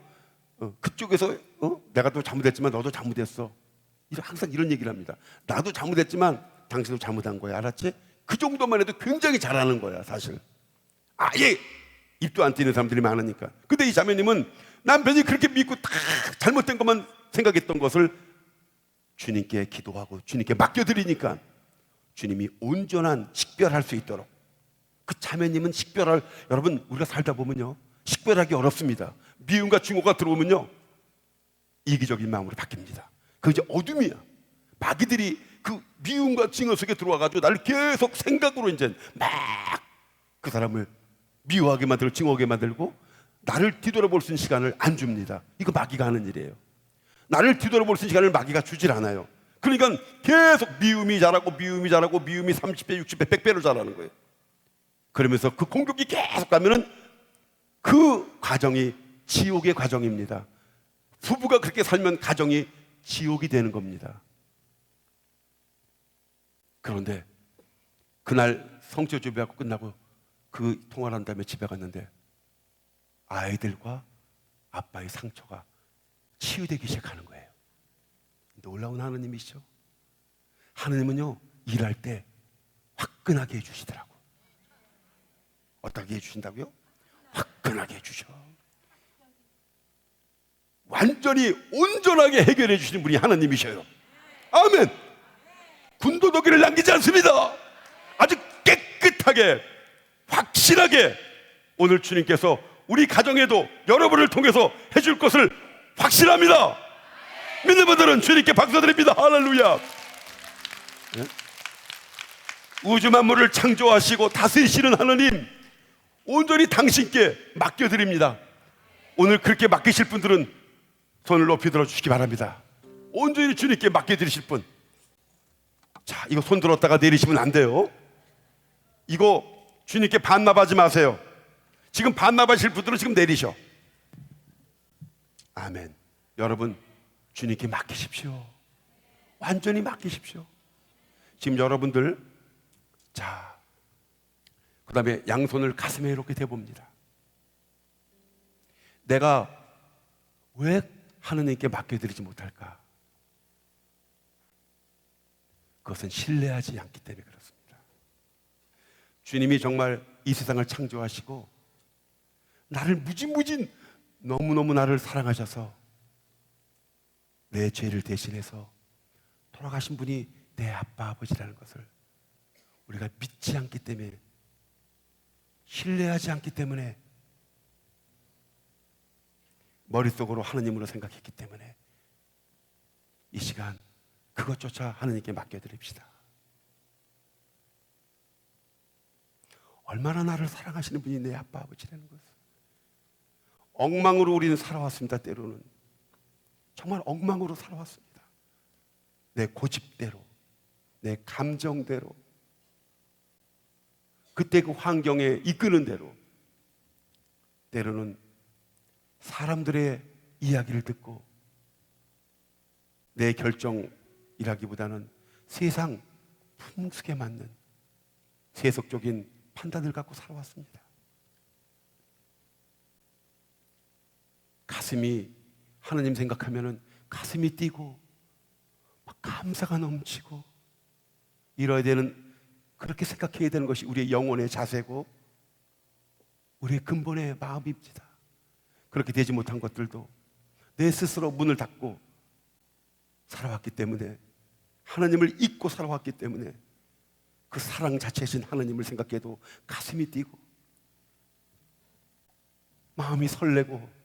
그쪽에서 내가 또 잘못했지만 너도 잘못했어, 항상 이런 얘기를 합니다. 나도 잘못했지만 당신도 잘못한 거야, 알았지? 그 정도만 해도 굉장히 잘하는 거야, 사실. 아예 입도 안 띄는 사람들이 많으니까. 근데 이 자매님은 남편이 그렇게 믿고 다 잘못된 것만 생각했던 것을 주님께 기도하고 주님께 맡겨드리니까 주님이 온전한 식별할 수 있도록. 그 자매님은 식별할, 여러분 우리가 살다 보면요 식별하기 어렵습니다. 미움과 증오가 들어오면요 이기적인 마음으로 바뀝니다. 그 이제 어둠이야. 마귀들이 그 미움과 증오 속에 들어와가지고 나를 계속 생각으로 이제 막 그 사람을 미워하게 만들고 증오하게 만들고 나를 뒤돌아볼 수 있는 시간을 안 줍니다. 이거 마귀가 하는 일이에요. 나를 뒤돌아볼 수 있는 시간을 마귀가 주질 않아요. 그러니까 계속 미움이 자라고 미움이 자라고 미움이 30배, 60배, 100배로 자라는 거예요. 그러면서 그 공격이 계속 가면은 그 과정이 지옥의 과정입니다. 부부가 그렇게 살면 가정이 지옥이 되는 겁니다. 그런데 그날 성체 준비하고 끝나고 그 통화를 한 다음에 집에 갔는데 아이들과 아빠의 상처가 치유되기 시작하는 거예요. 놀라운 하나님이시죠. 하나님은요, 일할 때 화끈하게 해주시더라고. 어떻게 해주신다고요? 화끈하게 해주셔. 완전히 온전하게 해결해 주시는 분이 하나님이셔요. 아멘. 군더더기를 남기지 않습니다. 아주 깨끗하게, 확실하게 오늘 주님께서 우리 가정에도 여러분을 통해서 해줄 것을 확실합니다. 믿는 분들은 주님께 박수 드립니다. 할렐루야. 네? 우주 만물을 창조하시고 다스리시는 하나님, 온전히 당신께 맡겨드립니다. 오늘 그렇게 맡기실 분들은 손을 높이 들어주시기 바랍니다. 온전히 주님께 맡겨드리실 분. 자, 이거 손 들었다가 내리시면 안 돼요. 이거 주님께 반납하지 마세요. 지금 반납하실 분들은 지금 내리셔. 아멘. 여러분, 주님께 맡기십시오. 완전히 맡기십시오. 지금 여러분들, 자, 그 다음에 양손을 가슴에 이렇게 대봅니다. 내가 왜 하느님께 맡겨드리지 못할까? 그것은 신뢰하지 않기 때문에 그렇습니다. 주님이 정말 이 세상을 창조하시고 나를 무진무진 너무너무 나를 사랑하셔서 내 죄를 대신해서 돌아가신 분이 내 아빠 아버지라는 것을 우리가 믿지 않기 때문에, 신뢰하지 않기 때문에, 머릿속으로 하느님으로 생각했기 때문에 이 시간 그것조차 하느님께 맡겨드립시다. 얼마나 나를 사랑하시는 분이 내 아빠 아버지라는 것을. 엉망으로 우리는 살아왔습니다. 때로는 정말 엉망으로 살아왔습니다. 내 고집대로, 내 감정대로, 그때 그 환경에 이끄는 대로, 때로는 사람들의 이야기를 듣고 내 결정이라기보다는 세상 풍속에 맞는 세속적인 판단을 갖고 살아왔습니다. 가슴이, 하나님 생각하면은 가슴이 뛰고 막 감사가 넘치고 이뤄야 되는, 그렇게 생각해야 되는 것이 우리의 영혼의 자세고 우리의 근본의 마음입니다. 그렇게 되지 못한 것들도 내 스스로 문을 닫고 살아왔기 때문에, 하나님을 잊고 살아왔기 때문에 그 사랑 자체이신 하나님을 생각해도 가슴이 뛰고 마음이 설레고,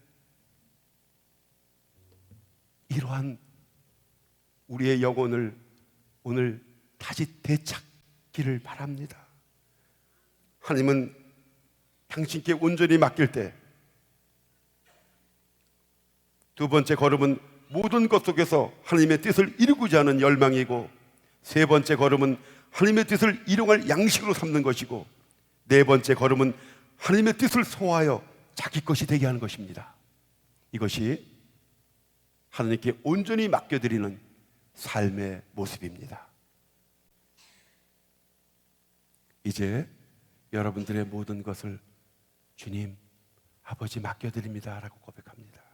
이러한 우리의 영혼을 오늘 다시 되찾기를 바랍니다. 하나님은 당신께 온전히 맡길 때 두 번째 걸음은 모든 것 속에서 하나님의 뜻을 이루고자 하는 열망이고, 세 번째 걸음은 하나님의 뜻을 일용할 양식으로 삼는 것이고, 네 번째 걸음은 하나님의 뜻을 소화하여 자기 것이 되게 하는 것입니다. 이것이 하나님께 온전히 맡겨드리는 삶의 모습입니다. 이제 여러분들의 모든 것을 주님, 아버지 맡겨드립니다 라고 고백합니다.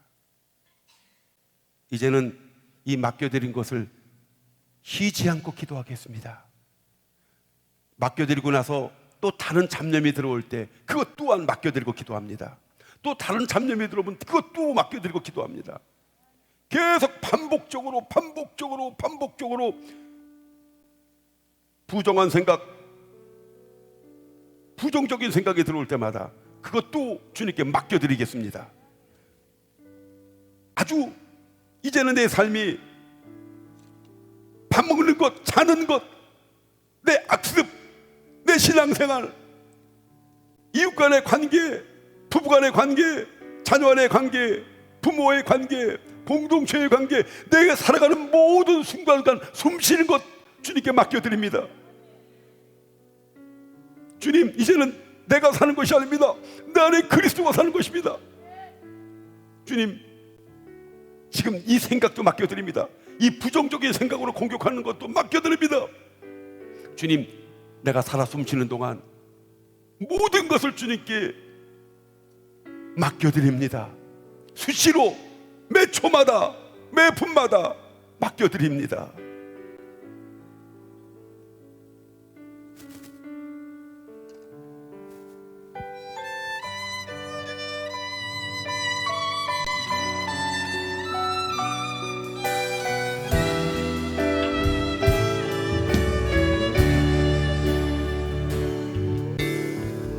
이제는 이 맡겨드린 것을 쉬지 않고 기도하겠습니다. 맡겨드리고 나서 또 다른 잡념이 들어올 때 그것 또한 맡겨드리고 기도합니다. 또 다른 잡념이 들어오면 그것 또 맡겨드리고 기도합니다. 계속 반복적으로 부정한 생각, 부정적인 생각이 들어올 때마다 그것도 주님께 맡겨드리겠습니다. 아주 이제는 내 삶이 밥 먹는 것, 자는 것, 내 악습, 내 신앙생활, 이웃 간의 관계, 부부 간의 관계, 자녀 간의 관계, 부모의 관계, 공동체의 관계, 내가 살아가는 모든 순간간 숨쉬는 것 주님께 맡겨드립니다. 주님, 이제는 내가 사는 것이 아닙니다. 내 안에 그리스도가 사는 것입니다. 주님, 지금 이 생각도 맡겨드립니다. 이 부정적인 생각으로 공격하는 것도 맡겨드립니다. 주님, 내가 살아 숨쉬는 동안 모든 것을 주님께 맡겨드립니다. 수시로 매 초마다 매 분마다 맡겨드립니다.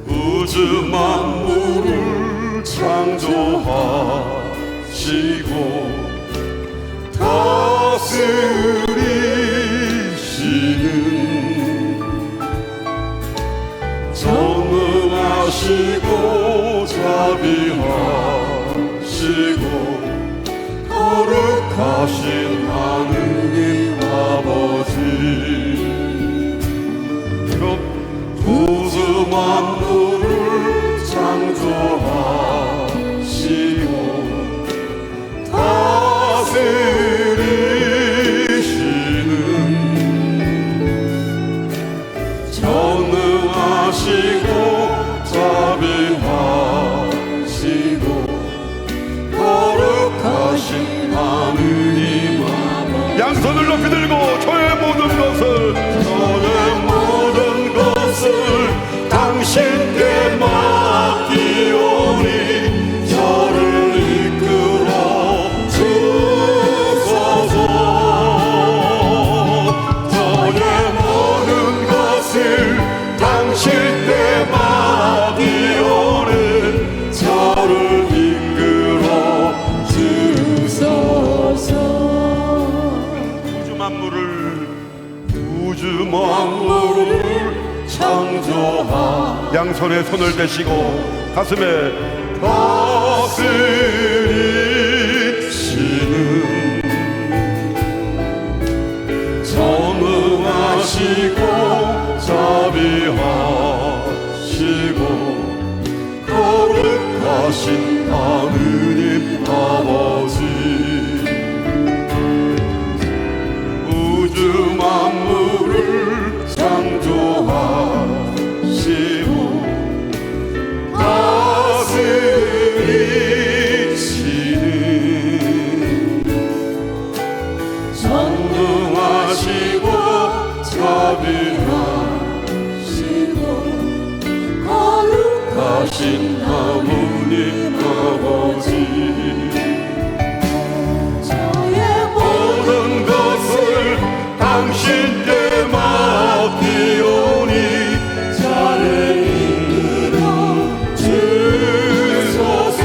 우주 만물을 창조하시고 다스리시는 전능하시고 자비하시고 거룩하신 하느님 아버지, 우주 만물을 창조하시고 다스리시는 전능하시고 자비하시고 거룩하신 하느님 아버지, 양손을 높이 들고 저의 모든 것을 당신께 맡기오니 저를 이끌어 주소서. 저의 모든 것을 당신께 맡기오니 저를 이끌어 주소서. 우주 만물을 창조하 양손에 손을 대시고 가슴에 다스리시는 전능하시고 자비하시고 거룩하신 하느님 아버지, 우주 만물을 창조하시고 다스리시는 전능하시고 자비하시고 거룩하신 하느님 아버지, 저의 모든 것을 당신께 맡기오니 저를 이끌어 주소서.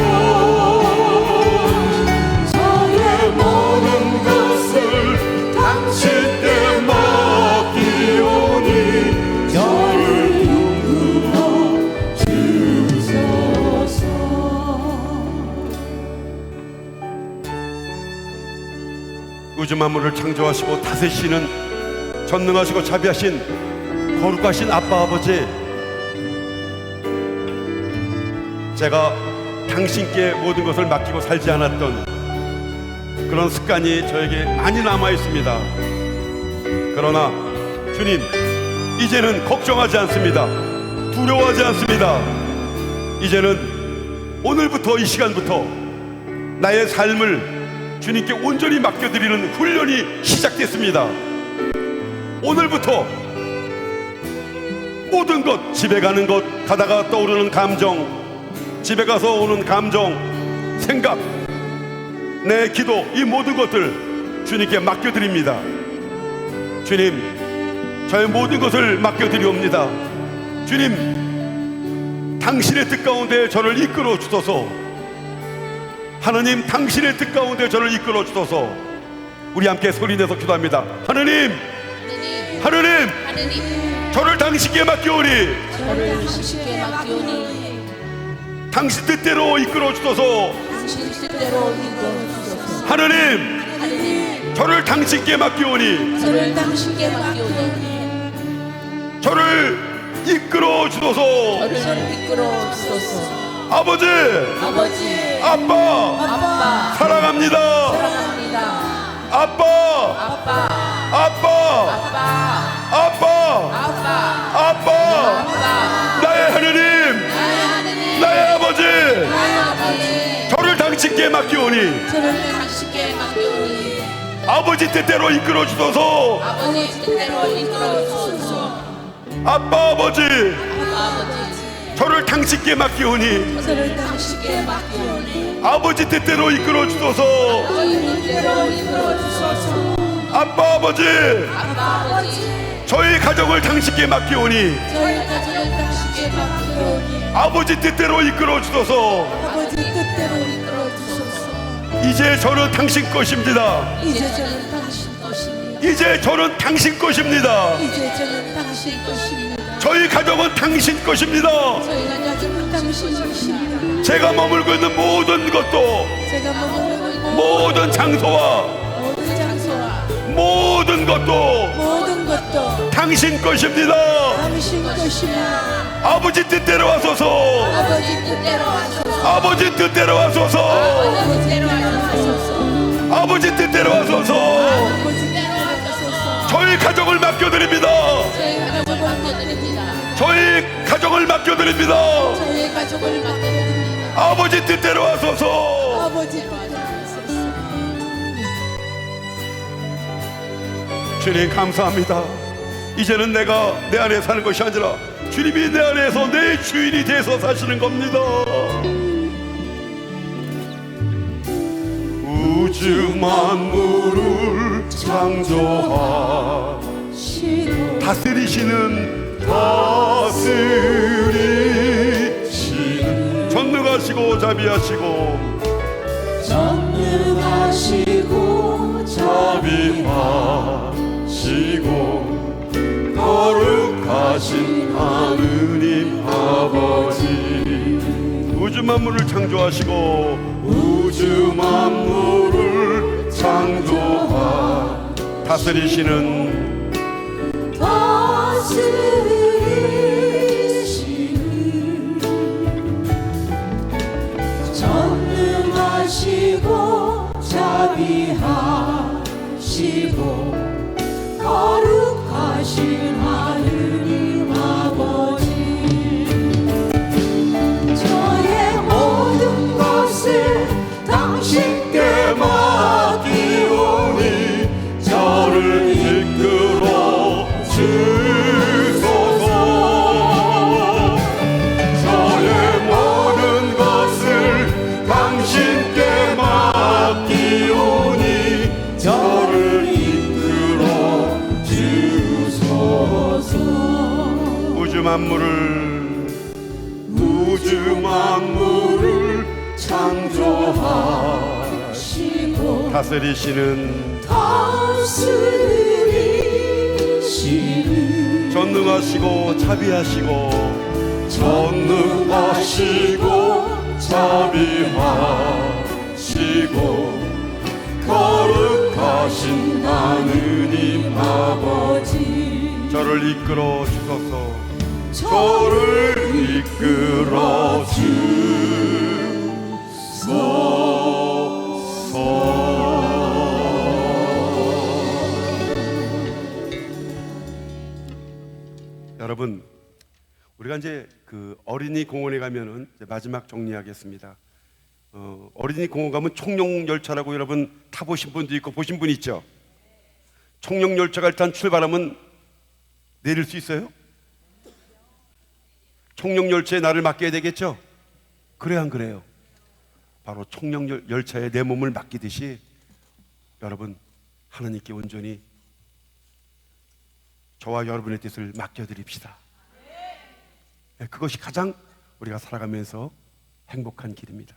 저의 모든 것을 당신께 맡기오니 저를 이끌어 주소서. 우주 만물을 창조하시고 다스리시는 전능하시고 자비하신 거룩하신 아빠 아버지, 제가 당신께 모든 것을 맡기고 살지 않았던 그런 습관이 저에게 많이 남아 있습니다. 그러나 주님, 이제는 걱정하지 않습니다. 두려워하지 않습니다. 이제는 오늘부터, 이 시간부터 나의 삶을 주님께 온전히 맡겨드리는 훈련이 시작됐습니다. 오늘부터 모든 것, 집에 가는 것, 가다가 떠오르는 감정, 집에 가서 오는 감정, 생각, 내 기도, 이 모든 것들 주님께 맡겨드립니다. 주님, 저의 모든 것을 맡겨드리옵니다. 주님, 당신의 뜻 가운데 저를 이끌어 주소서. 하나님, 당신의 뜻 가운데 저를 이끌어 주소서. 우리 함께 소리내서 기도합니다. 하나님, 하나님, 저를 당신께 맡기오니 당신 뜻대로 이끌어 주소서. 하나님, 저를 당신께 맡기오니 저를 이끌어 주소서. 아버지, 아빠, 사랑합니다. 아빠, 아빠, 아빠, 아빠, 아빠, 아빠, 아빠, 나의 하느님, 나의 하느님, 나의 아버지, 나의 아버지, 저를 당신께 맡기오니 저를 당신께 맡기오니 아버지 뜻대로 이끌어 주소서. 아버지 뜻대로 이끌어 주소서. 아빠, 아버지, 아버지, 저를 당신께 맡기오니 저를 당신께 맡기오니 아버지 뜻대로 이끌어 주소서. 아버지 뜻대로 이끌어 주소서. 아빠, 아버지, 아빠, 아버지, 저희 가정을 당신께 맡기오니 저희 가정을 당신께 맡기오니 아버지 뜻대로 이끌어 주소서. 아버지 뜻대로 이끌어 주소서. 이제 저는 당신 것입니다. 이제 저는 당신 것입니다. 이제 저는 당신 것입니다. 이제 저는 당신 것입니다. 저희 가정은 당신 것입니다. 저희가 가정은 당신 것입니다. 제가 머물고 있는 모든 것도, 제가 머무는 모든 장소와 모든 장소와 모든 것도 모든 것도 당신 것입니다. 당신 것입니다. 아버지 뜻대로 하소서. 아버지 뜻대로 하소서. 아버지 뜻대로 하소서. 아버지 뜻대로 하소서. 아버지 뜻대로 하소서. 아버지 뜻대로 하소서. 저희 가정을 맡겨드립니다. 저희 가족을 맡겨드립니다. 저희 가정을 맡겨드립니다. 저희 가족을 맡겨드립니다. 아버지 뜻대로 하소서. 아버지 뜻대로 하소서. 주님 감사합니다. 이제는 내가 내 안에 사는 것이 아니라 주님이 내 안에서 내 주인이 돼서 사시는 겁니다. 우주 만물을 창조하시고 다스리시는 전능하시고 자비하시고 전능하시고 자비하시고 거룩하신 하느님 아버지 우주 만물을 창조하시고 우주 만물을 창조하 다스리시는 전능하시고 자비하시고 거룩하신 하느님 아버지 저의 모든 것을 당신께 맡기오니 저를 이끌어 주소서. 저의 모든 것을 당신께 맡기오니 저를 이끌어 주소서. 우주 만물을 창조하시고 다스리시는 전능하시고 자비하시고 거룩하신 하느님 아버지 저를 이끌어 주소서. 저를 이끌어 주소서. 여러분, 우리가 이제 그 어린이 공원에 가면은 이제 마지막 정리하겠습니다. 어린이 공원 가면 청룡 열차라고 여러분 타보신 분도 있고 보신 분 있죠? 청룡 열차가 일단 출발하면 내릴 수 있어요? 청룡 열차에 나를 맡겨야 되겠죠? 그래 안 그래요? 바로 청룡 열차에 내 몸을 맡기듯이 여러분 하나님께 온전히 저와 여러분의 뜻을 맡겨드립시다. 그것이 가장 우리가 살아가면서 행복한 길입니다.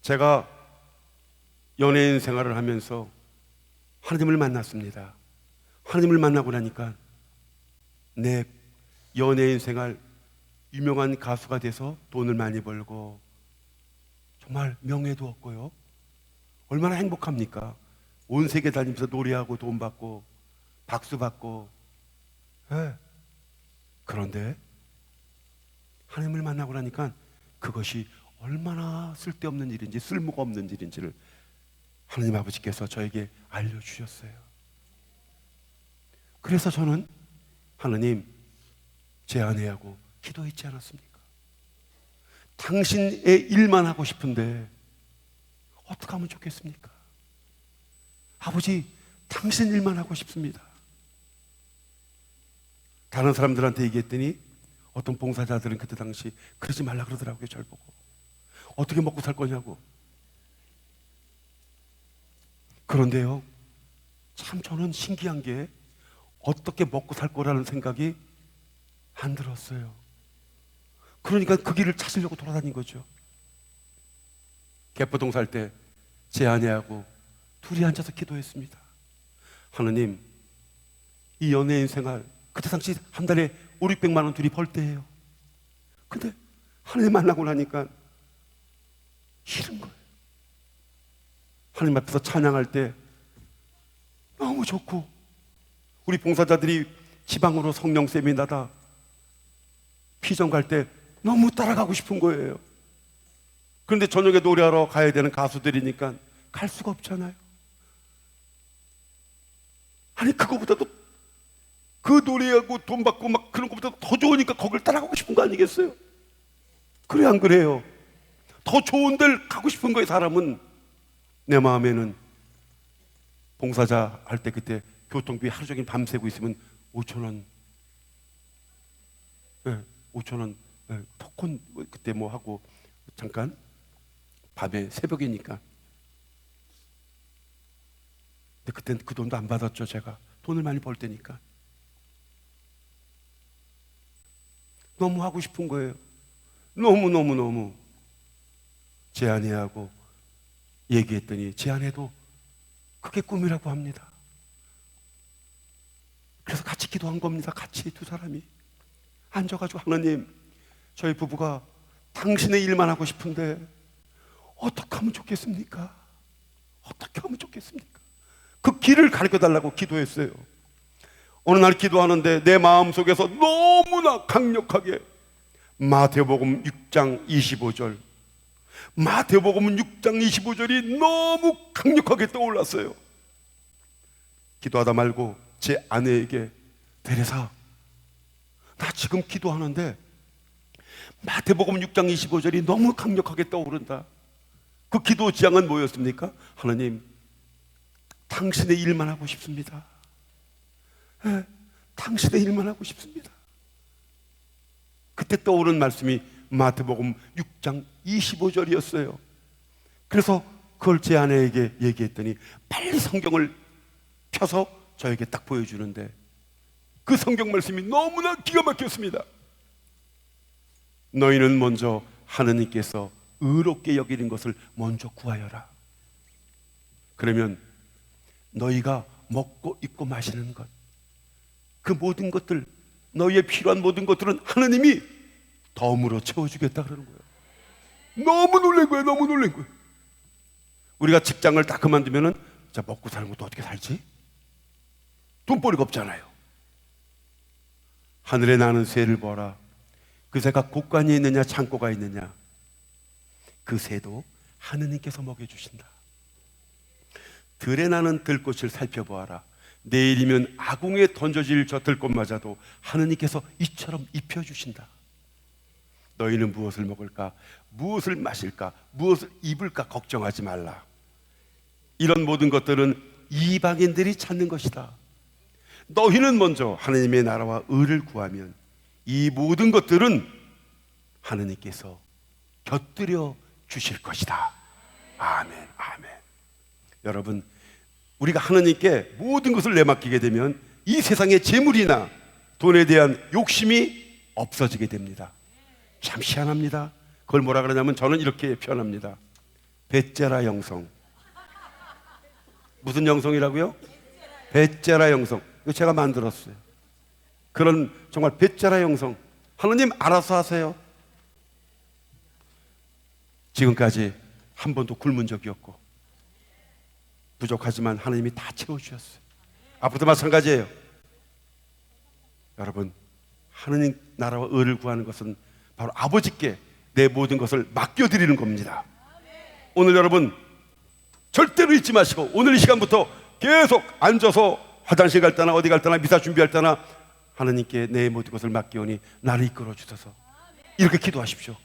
제가 연예인 생활을 하면서 하나님을 만났습니다. 하나님을 만나고 나니까 내 연예인 생활 유명한 가수가 돼서 돈을 많이 벌고 정말 명예도 얻고요. 얼마나 행복합니까? 온 세계 다니면서 노래하고 돈 받고 박수 받고. 네. 그런데 하나님을 만나고 나니까 그것이 얼마나 쓸데없는 일인지 쓸모가 없는 일인지를 하나님 아버지께서 저에게 알려주셨어요. 그래서 저는 하나님, 제 아내하고 기도했지 않았습니까? 당신의 일만 하고 싶은데 어떻게 하면 좋겠습니까? 아버지, 당신 일만 하고 싶습니다. 다른 사람들한테 얘기했더니 어떤 봉사자들은 그때 당시 그러지 말라 그러더라고요. 절 보고 어떻게 먹고 살 거냐고. 그런데요, 참 저는 신기한 게 어떻게 먹고 살 거라는 생각이 안 들었어요. 그러니까 그 길을 찾으려고 돌아다닌 거죠. 개포동 살 때 제 아내하고 둘이 앉아서 기도했습니다. 하나님, 이 연예인 생활 그때 당시 한 달에 5, 600만 원 둘이 벌 때예요. 근데 하나님 만나고 나니까 싫은 거예요. 하나님 앞에서 찬양할 때 너무 좋고, 우리 봉사자들이 지방으로 성령 세미나다 피정 갈 때 너무 따라가고 싶은 거예요. 그런데 저녁에 노래하러 가야 되는 가수들이니까 갈 수가 없잖아요. 아니, 그거보다도 그 노래하고 돈 받고 막 그런 것보다 더 좋으니까 거길 따라가고 싶은 거 아니겠어요? 그래, 안 그래요? 더 좋은 데를 가고 싶은 거예요. 사람은. 내 마음에는 봉사자 할 때 그때 교통비 하루 종일 밤새고 있으면 5,000원, 네, 5,000원, 네, 토큰 그때 뭐 하고 잠깐 밤에 새벽이니까. 근데 그땐 그 돈도 안 받았죠. 제가 돈을 많이 벌 때니까. 너무 하고 싶은 거예요. 너무 제 아내하고 얘기했더니 제 아내도 그게 꿈이라고 합니다. 그래서 같이 기도한 겁니다. 같이 두 사람이 앉아가지고, 하나님, 저희 부부가 당신의 일만 하고 싶은데 어떻게 하면 좋겠습니까? 어떻게 하면 좋겠습니까? 그 길을 가르쳐 달라고 기도했어요. 어느 날 기도하는데 내 마음속에서 너무나 강력하게 마태복음 6장 25절, 마태복음 6장 25절이 너무 강력하게 떠올랐어요. 기도하다 말고 제 아내에게, 데레사, 나 지금 기도하는데 마태복음 6장 25절이 너무 강력하게 떠오른다. 그 기도 지향은 뭐였습니까? 하나님, 당신의 일만 하고 싶습니다. 네, 당신의 일만 하고 싶습니다. 그때 떠오른 말씀이 마태복음 6장 25절이었어요. 그래서 그걸 제 아내에게 얘기했더니 빨리 성경을 펴서 저에게 딱 보여주는데 그 성경 말씀이 너무나 기가 막혔습니다. 너희는 먼저 하느님께서 의롭게 여기는 것을 먼저 구하여라. 그러면 너희가 먹고 입고 마시는 것, 그 모든 것들, 너희의 필요한 모든 것들은 하느님이 덤으로 채워주겠다 그러는 거예요. 너무 놀란 거예요. 너무 놀란 거예요. 우리가 직장을 딱 그만두면은, 자, 먹고 사는 것도 어떻게 살지? 돈벌이가 없잖아요. 하늘에 나는 새를 보라. 그 새가 곳간이 있느냐 창고가 있느냐, 그 새도 하느님께서 먹여주신다. 들에 나는 들꽃을 살펴보아라. 내일이면 아궁에 던져질 저 들꽃마저도 하느님께서 이처럼 입혀주신다. 너희는 무엇을 먹을까, 무엇을 마실까, 무엇을 입을까 걱정하지 말라. 이런 모든 것들은 이방인들이 찾는 것이다. 너희는 먼저 하느님의 나라와 의를 구하면 이 모든 것들은 하느님께서 곁들여 주실 것이다. 아멘, 아멘. 여러분, 우리가 하느님께 모든 것을 내맡기게 되면 이 세상의 재물이나 돈에 대한 욕심이 없어지게 됩니다. 참 희한합니다. 그걸 뭐라 그러냐면 저는 이렇게 표현합니다. 배째라 영성. 무슨 영성이라고요? 배째라 영성. 이거 제가 만들었어요. 그런 정말 배째라 영성. 하느님 알아서 하세요. 지금까지 한 번도 굶은 적이 없고, 부족하지만 하나님이 다 채워주셨어요. 앞으로도 마찬가지예요. 여러분, 하느님 나라와 의를 구하는 것은 바로 아버지께 내 모든 것을 맡겨드리는 겁니다. 오늘 여러분, 절대로 잊지 마시고 오늘 이 시간부터 계속 앉아서 화장실 갈 때나 어디 갈 때나 미사 준비할 때나 하나님께 내 모든 것을 맡기오니 나를 이끌어 주소서. 이렇게 기도하십시오.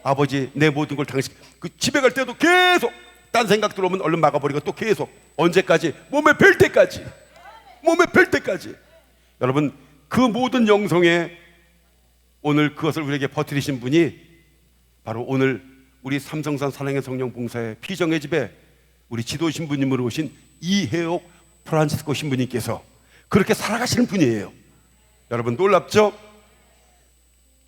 아버지, 내 모든 걸 당신, 그 집에 갈 때도 계속 딴 생각 들어오면 얼른 막아버리고 또 계속 언제까지? 몸에 뵐 때까지. 몸에 뵐 때까지. 여러분, 그 모든 영성에 오늘 그것을 우리에게 버티신 분이 바로 오늘 우리 삼성산 사랑의 성령 봉사의 피정의 집에 우리 지도 신부님으로 오신 이혜옥 프란치스코 신부님께서 그렇게 살아가시는 분이에요. 여러분, 놀랍죠?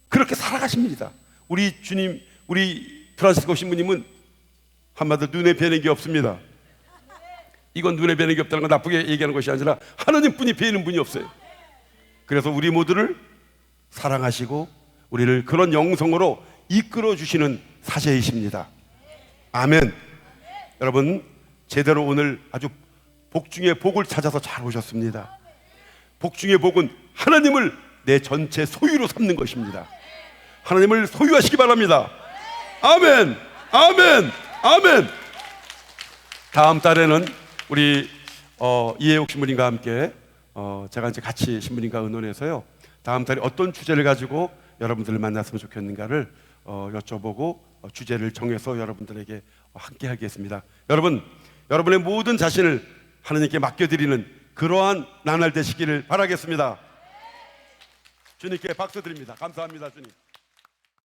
그렇게 살아가십니다. 우리 주님, 우리 프란치스코 신부님은 한마디로 눈에 뵈는 게 없습니다. 이건 눈에 뵈는 게 없다는 건 나쁘게 얘기하는 것이 아니라 하나님뿐이 뵈는 분이 없어요. 그래서 우리 모두를 사랑하시고 우리를 그런 영성으로 이끌어 주시는 사제이십니다. 아멘. 여러분, 제대로 오늘 아주 복 중에 복을 찾아서 잘 오셨습니다. 복 중에 복은 하나님을 내 전체 소유로 삼는 것입니다. 하나님을 소유하시기 바랍니다. 아멘, 아멘, 아멘. 다음 달에는 우리 이혜옥 신부님과 함께 제가 이제 같이 신부님과 의논해서요, 다음 달에 어떤 주제를 가지고 여러분들을 만났으면 좋겠는가를 여쭤보고 주제를 정해서 여러분들에게 함께 하겠습니다. 여러분, 여러분의 모든 자신을 하나님께 맡겨드리는 그러한 나날 되시기를 바라겠습니다. 주님께 박수 드립니다. 감사합니다, 주님.